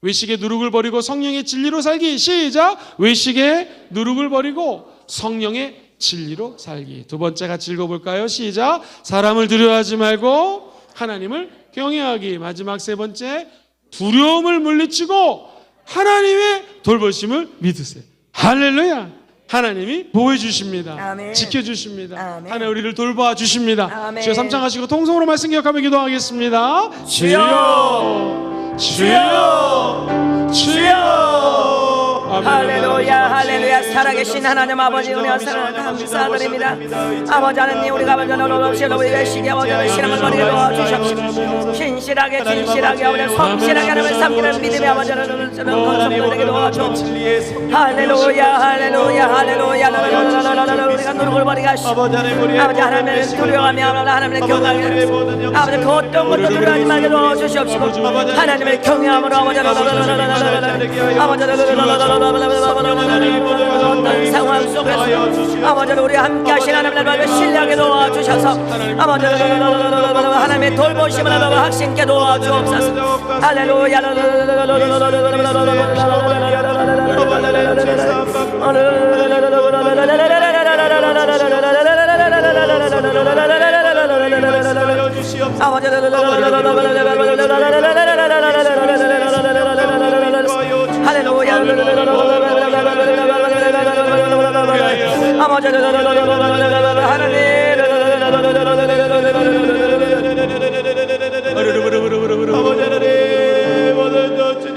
외식의 누룩을 버리고 성령의 진리로 살기. 시작. 외식의 누룩을 버리고 성령의 진리로 살기. 두 번째 같이 읽어볼까요? 시작. 사람을 두려워하지 말고 하나님을 경외하기. 마지막 세 번째, 두려움을 물리치고 하나님의 돌보심을 믿으세요. 할렐루야. 하나님이 보호해주십니다. 아멘. 지켜주십니다. 아멘. 하나님 우리를 돌봐주십니다. 아멘. 주여 삼창하시고 통성으로 말씀 기억하며 기도하겠습니다. 주여, 주여, 주여. 아멘. 할렐루야, 할렐루야. 살아계신 하나님 아버지 은혜 은사를 감사드립니다. 아버지 하나님, 우리가 먼저 우리 외식의 아버지를 신앙을 버리게 도와주십시오. 신실하게 아버지 성실하게 하나님을 섬기는 믿음의 아버지를 건성되게 도와주옵소서. 할렐루야, 할렐루야, 할렐루야. 우리가 누룩을 버리게 하시고 아버지 하나님을 두려워하며 하나님을 경외하며 아버지 그 어떤 것도 두려워하지 말게 도와주시옵시고 하나님을 경외함으로 아버지 어떤 상황 속에서 아버지 우리 함께 하신 하나님을 신뢰하게 도와주셔서 아버지 하나님의 돌보심을 확신케 도와주옵소서. 할렐루야.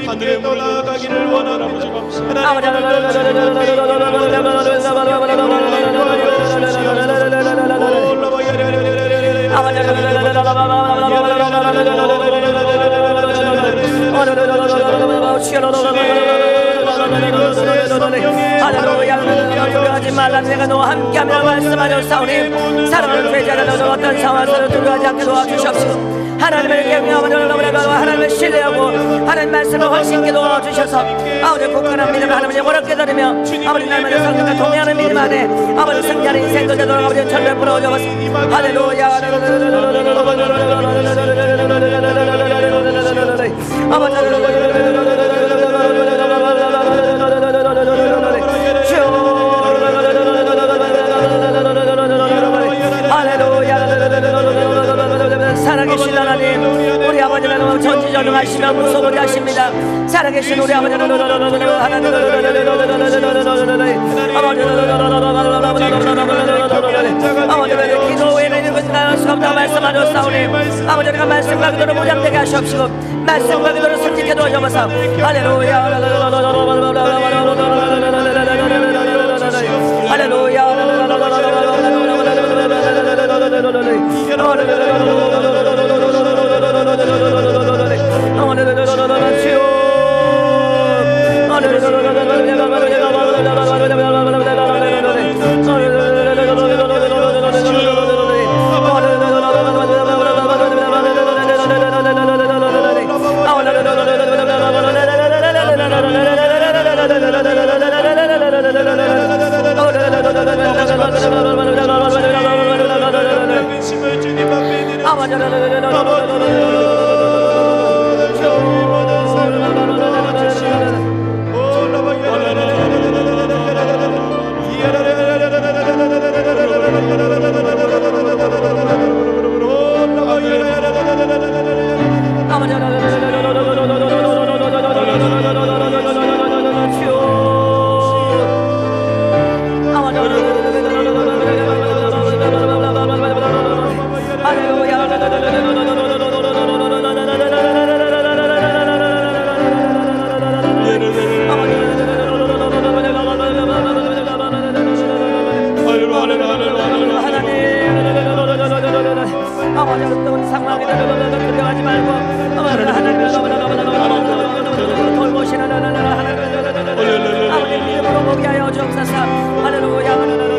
하늘에 올라가기를 원하는 아버지 감사합니다. 두려워하지 말라. 내가 너와 함께하며 말씀하셨사오니 사랑하는 죄자를 어떤 상황에서 두려워하지 않게 도와주시옵시고 하나님을 경외하며 하나님을 신뢰하고 하나님 말씀을 훨씬 도와주셔서 아버지 굳건한 믿음을 하나님을 영원하게 드리며 아버지 날마다 성령과 동행하는 믿음 안에 아버지 승리하는 인생도 되도록 아버지 철벽 부러워주옵소서. 할렐루야. 살아계신 하나님, 우리 아버지는 전지전능하시며 무서우게 하십니다. 살아계신 우리 아버지는 아버지는 기도 외에는 이것은 나을 수가 없다고 말씀하셨사오니 아버지가 말씀과 기도로 무장되게 하시옵시고 말씀과 기도로 승리케 도와주옵소서. 할렐루야. 할렐루야. 어떤 상황에 두려워하지 말고 하나님을 돌보시는 하나님 아버지 믿음으로 보게 하여 주옵소서. 할렐루야.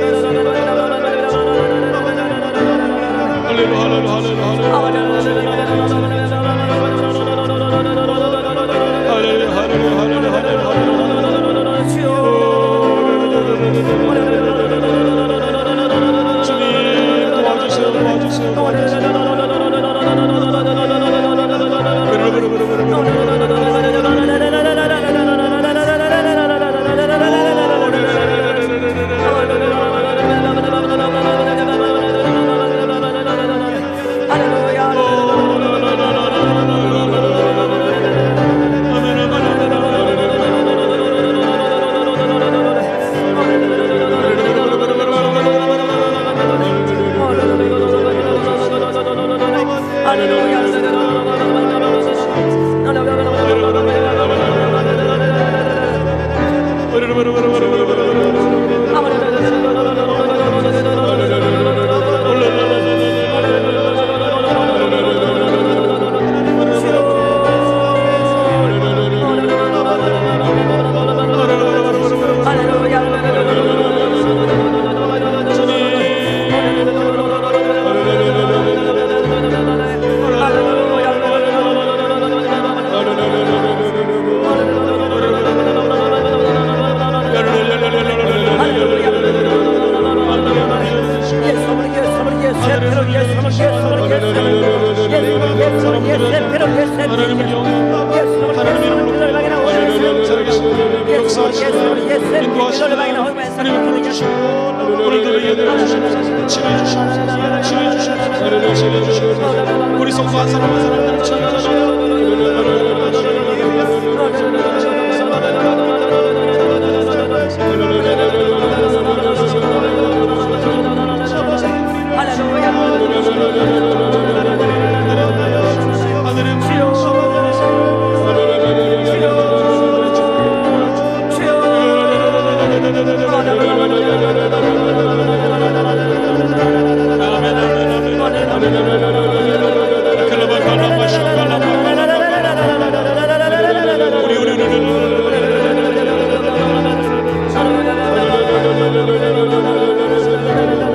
우리 성도 한 사람 한 사람 치료해주시고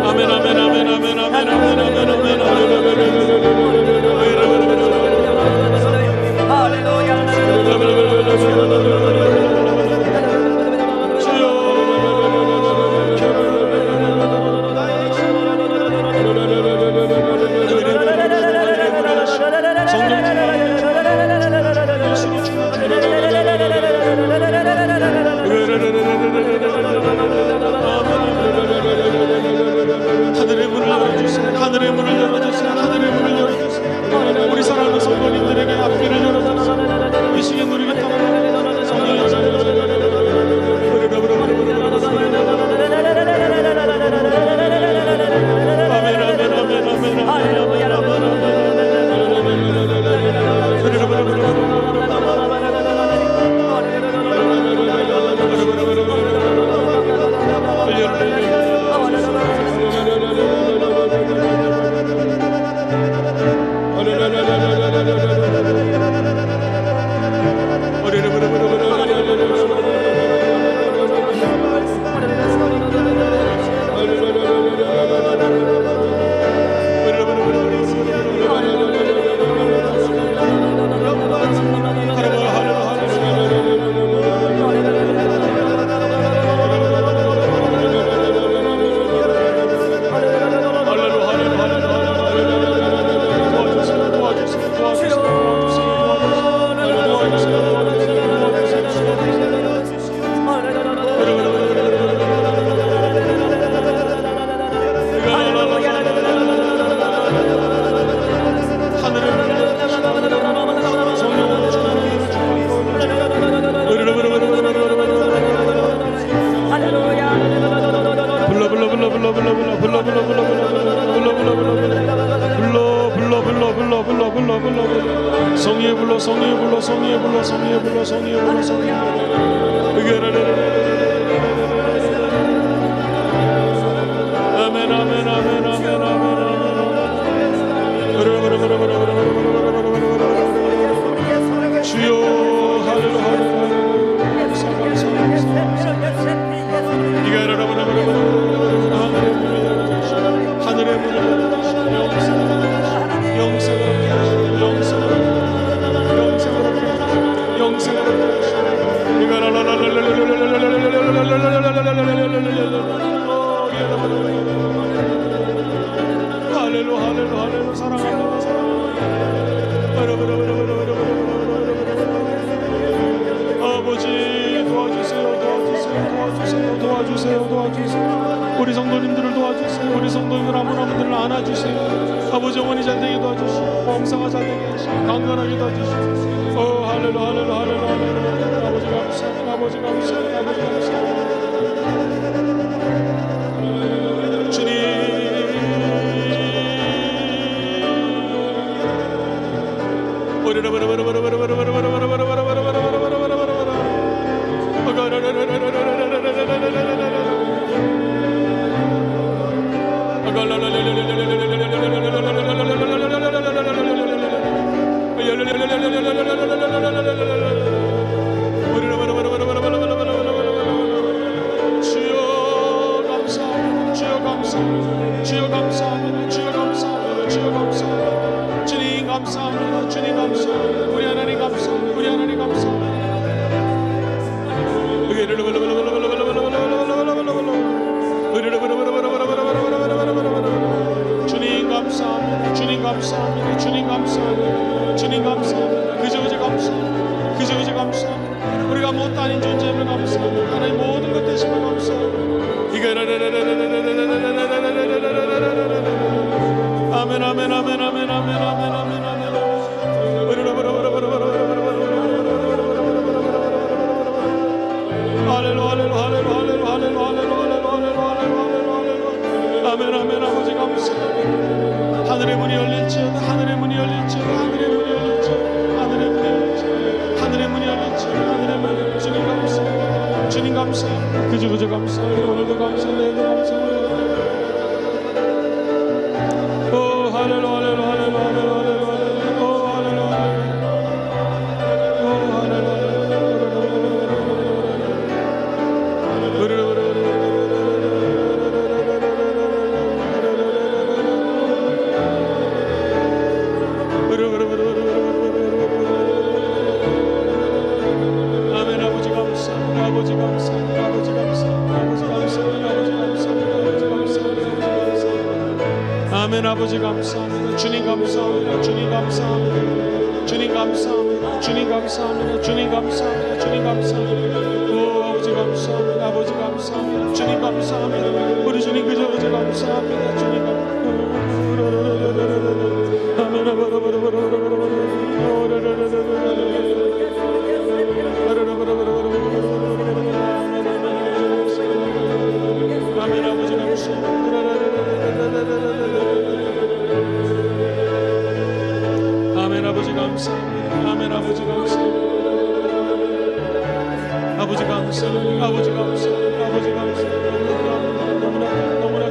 아멘 아멘 아멘 아멘 아멘 아멘 아멘 아멘 아멘 성령의 불로 성령의 불로 성령의 불로 성령의 불로 아멘 아멘 아멘 아멘 아멘 주여 할렐루야 하늘의 문을 할렐루야 사랑합니다 아버지 도와주세요 우리 성도님들을 도와주세요 우리 성도님들 아무나분들을 안아주세요 아버지 어머니 잘되게 도와주시고 봉사가 잘되게 하시고 강건하게 도와주시고 할렐루야 아버지 감사합니다 아버지 감사합니다 주님 주님 감사합니다 우리 하나님 감사합니다 우리 하나님 감사합니다 주님 감사합니다 주님 감사합니다 주님 감사합니다 주님 감사합니다 그저 감사합니다 그저 감사합니다 우리가 못도 아닌 존재임을 감사합니다 하나님 모든 것 되심을 감사합니다 아멘 아멘 아멘 아멘 아멘 아멘 아멘 아멘 아멘 아버지 감사합니다 하늘의 문이 열릴지어다 하늘의 문이 열릴지어다 하늘의 문이 열릴지어다 하늘의 문이 열릴지어다 하늘의 문이 열릴지어다 하늘의 문이 열릴지어다 주님 감사합니다 주님 감사합니다 그저 감사합니다 오늘도 감사합니다 내일도 감사합니다 오 할렐루야 아멘 아버지 감사합니다 주님 감사합니다 주님 감사합니다 주님 감사합니다 주님 감사합니다 주님 감사합니다 주님 감사합니다 오 아버지 감사합니다 아버지 감사합니다 주님 감사합니다 우리 주님 그저 감사합니다 주님 아멘 아버지 감사합니다 아멘 아버지 감사합니다 아멘 아버지 감사합니다 아버지 감사합니다 아버지 감사합니다 아버지 감사합니다 너무나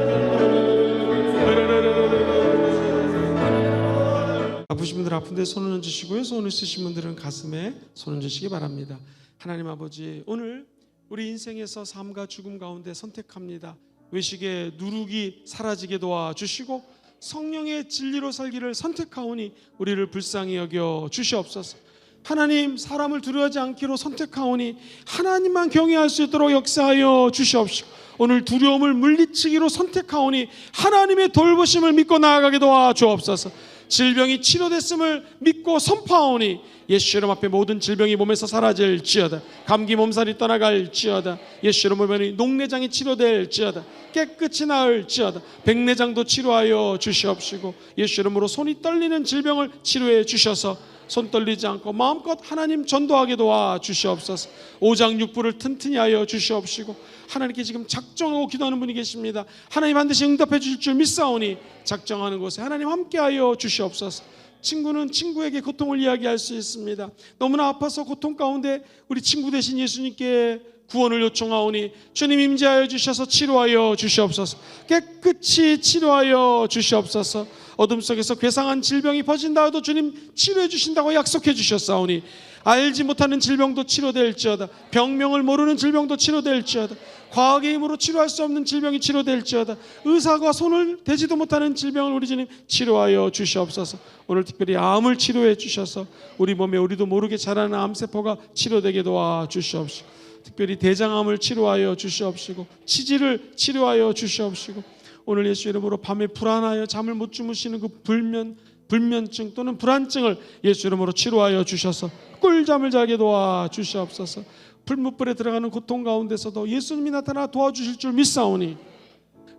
아프신 분들 아픈데 손을 얹으시고요 손을 쓰신 분들은 가슴에 손을 얹으시기 바랍니다 하나님 아버지 오늘 우리 인생에서 삶과 죽음 가운데 선택합니다 외식의 누룩이 사라지게 도와주시고 성령의 진리로 살기를 선택하오니 우리를 불쌍히 여겨 주시옵소서 하나님 사람을 두려워하지 않기로 선택하오니 하나님만 경외할 수 있도록 역사하여 주시옵시고 오늘 두려움을 물리치기로 선택하오니 하나님의 돌보심을 믿고 나아가게 도와주옵소서 질병이 치료됐음을 믿고 선포하오니 예수 이름 앞에 모든 질병이 몸에서 사라질지어다 감기 몸살이 떠나갈지어다 예수 이름 보면 녹내장이 치료될지어다 깨끗이 나을지어다 백내장도 치료하여 주시옵시고 예수 이름으로 손이 떨리는 질병을 치료해 주셔서 손 떨리지 않고 마음껏 하나님 전도하게 도와 주시옵소서. 오장육부를 튼튼히 하여 주시옵시고 하나님께 지금 작정하고 기도하는 분이 계십니다. 하나님 반드시 응답해 주실 줄 믿사오니 작정하는 곳에 하나님 함께하여 주시옵소서. 친구는 친구에게 고통을 이야기할 수 있습니다. 너무나 아파서 고통 가운데 우리 친구 되신 예수님께 구원을 요청하오니 주님 임재하여 주셔서 치료하여 주시옵소서. 깨끗이 치료하여 주시옵소서. 어둠 속에서 괴상한 질병이 퍼진다 해도 주님 치료해 주신다고 약속해 주셨사오니 알지 못하는 질병도 치료될지어다. 병명을 모르는 질병도 치료될지어다. 과학의 힘으로 치료할 수 없는 질병이 치료될지어다. 의사가 손을 대지도 못하는 질병을 우리 주님 치료하여 주시옵소서. 오늘 특별히 암을 치료해 주셔서 우리 몸에 우리도 모르게 자라는 암세포가 치료되게 도와 주시옵시고, 특별히 대장암을 치료하여 주시옵시고, 치질을 치료하여 주시옵시고, 오늘 예수 이름으로 밤에 불안하여 잠을 못 주무시는 그 불면증 또는 불안증을 예수 이름으로 치료하여 주셔서 꿀잠을 자게 도와 주시옵소서. 풀무불에 들어가는 고통 가운데서도 예수님이 나타나 도와주실 줄 믿사오니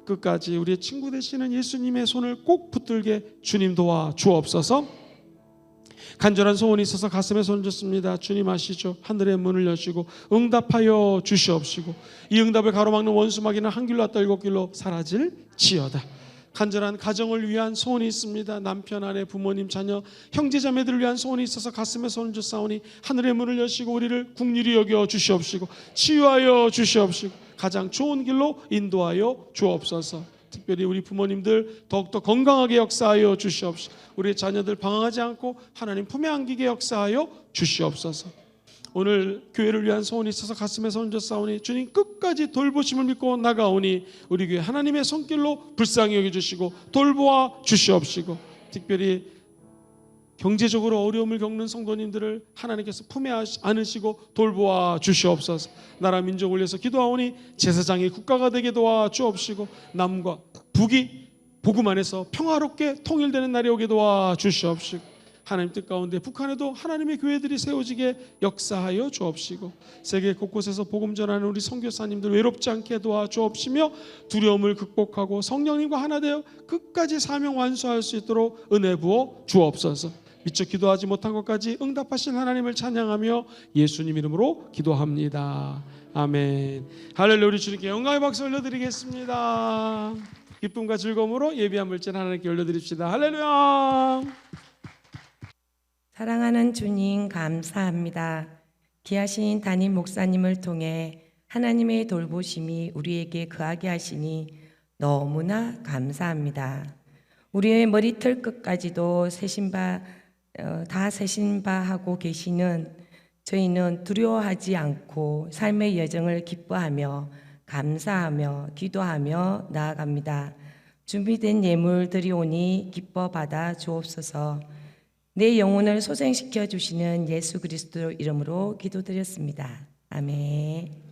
끝까지 우리의 친구 되시는 예수님의 손을 꼭 붙들게 주님 도와 주옵소서. 간절한 소원이 있어서 가슴에 손을 줬습니다. 주님 아시죠? 하늘의 문을 여시고 응답하여 주시옵시고 이 응답을 가로막는 원수마귀는 한 길로 왔다 일곱 길로 사라질지어다. 간절한 가정을 위한 소원이 있습니다. 남편, 아내, 부모님, 자녀, 형제자매들을 위한 소원이 있어서 가슴에 손을 줬사오니 하늘의 문을 여시고 우리를 긍휼히 여겨 주시옵시고 치유하여 주시옵시고 가장 좋은 길로 인도하여 주옵소서. 특별히 우리 부모님들 더욱더 건강하게 역사하여 주시옵시고 우리의 자녀들 방황하지 않고 하나님 품에 안기게 역사하여 주시옵소서. 오늘 교회를 위한 소원이 있어서 가슴에 손을 줬사오니 주님 끝까지 돌보심을 믿고 나가오니 우리 교회 하나님의 손길로 불쌍히 여겨주시고 돌보아 주시옵시고 특별히 경제적으로 어려움을 겪는 성도님들을 하나님께서 품에 안으시고 돌보아 주시옵소서. 나라 민족을 위해서 기도하오니 제사장이 국가가 되게 도와 주옵시고 남과 북이 복음 안에서 평화롭게 통일되는 날이 오게 도와 주시옵시고 하나님 뜻 가운데 북한에도 하나님의 교회들이 세워지게 역사하여 주옵시고 세계 곳곳에서 복음 전하는 우리 선교사님들 외롭지 않게 도와주옵시며 두려움을 극복하고 성령님과 하나 되어 끝까지 사명 완수할 수 있도록 은혜 부어 주옵소서. 미처 기도하지 못한 것까지 응답하신 하나님을 찬양하며 예수님 이름으로 기도합니다. 아멘. 할렐루야. 우리 주님께 영광의 박수 올려드리겠습니다. 기쁨과 즐거움으로 예비한 물질 하나님께 올려드립시다. 할렐루야. 사랑하는 주님 감사합니다. 귀하신 담임 목사님을 통해 하나님의 돌보심이 우리에게 거하게 하시니 너무나 감사합니다. 우리의 머리털 끝까지도 다 세신 바 하고 계시는 저희는 두려워하지 않고 삶의 여정을 기뻐하며 감사하며 기도하며 나아갑니다. 준비된 예물 드리오니 기뻐 받아 주옵소서. 내 영혼을 소생시켜 주시는 예수 그리스도 이름으로 기도드렸습니다. 아멘.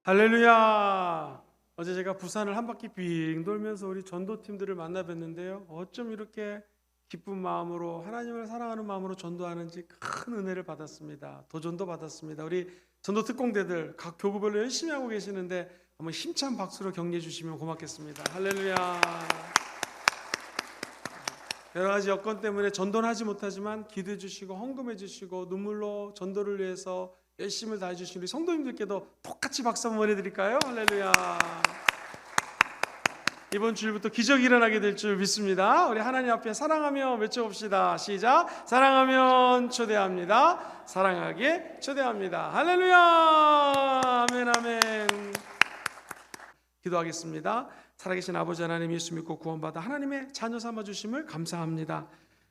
할렐루야. 어제 제가 부산을 한 바퀴 빙 돌면서 우리 전도팀들을 만나 뵀는데요. 어쩜 이렇게 기쁜 마음으로 하나님을 사랑하는 마음으로 전도하는지 큰 은혜를 받았습니다. 도전도 받았습니다. 우리 전도 특공대들 각 교구별로 열심히 하고 계시는데 한번 힘찬 박수로 격려해 주시면 고맙겠습니다. 할렐루야. 여러 가지 여건 때문에 전도는 하지 못하지만 기도해 주시고 헌금해 주시고 눈물로 전도를 위해서 열심을 다해 주신 우리 성도님들께도 똑같이 박수 한번 보내드릴까요? 할렐루야. 이번 주일부터 기적이 일어나게 될 줄 믿습니다. 우리 하나님 앞에 사랑하며 외쳐봅시다. 시작. 사랑하면 초대합니다. 사랑하게 초대합니다. 할렐루야. 아멘 아멘. 기도하겠습니다. 살아계신 아버지 하나님, 예수 믿고 구원받아 하나님의 자녀 삼아주심을 감사합니다.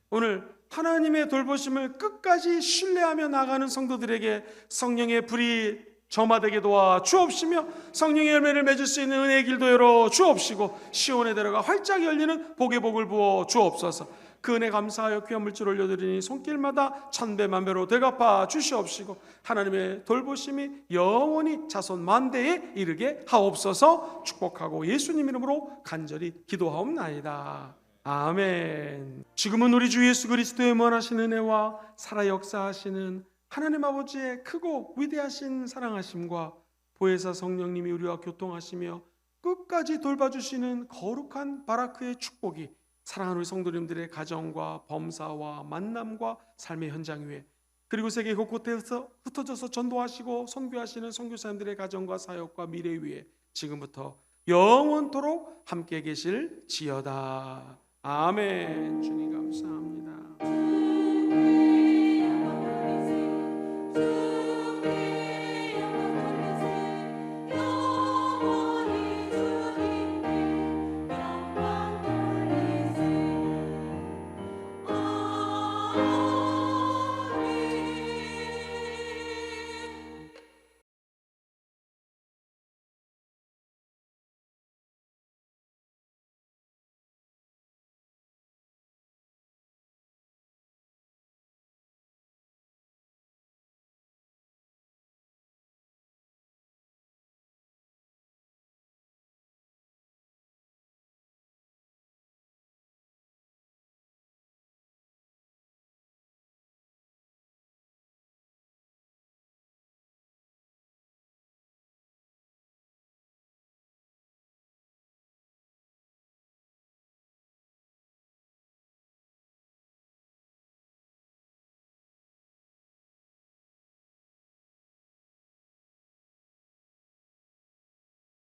오늘 하나님의 돌보심을 끝까지 신뢰하며 나가는 성도들에게 성령의 불이 점화되게 도와 주옵시며, 성령의 열매를 맺을 수 있는 은혜의 길도 열어 주옵시고, 시온에 들어가 활짝 열리는 복의 복을 부어 주옵소서. 그 은혜 감사하여 귀한 물질 올려드리니 손길마다 천배만배로 되갚아 주시옵시고, 하나님의 돌보심이 영원히 자손 만대에 이르게 하옵소서. 축복하고 예수님 이름으로 간절히 기도하옵나이다. 아멘. 지금은 우리 주 예수 그리스도의 무한하신 은혜와 살아 역사하시는 하나님 아버지의 크고 위대하신 사랑하심과 보혜사 성령님이 우리와 교통하시며 끝까지 돌봐주시는 거룩한 바라크의 축복이 사랑하는 우리 성도님들의 가정과 범사와 만남과 삶의 현장 위에, 그리고 세계 곳곳에서 흩어져서 전도하시고 선교하시는 선교사님들의 가정과 사역과 미래 위에 지금부터 영원토록 함께 계실지어다. 아멘. 주님 감사합니다.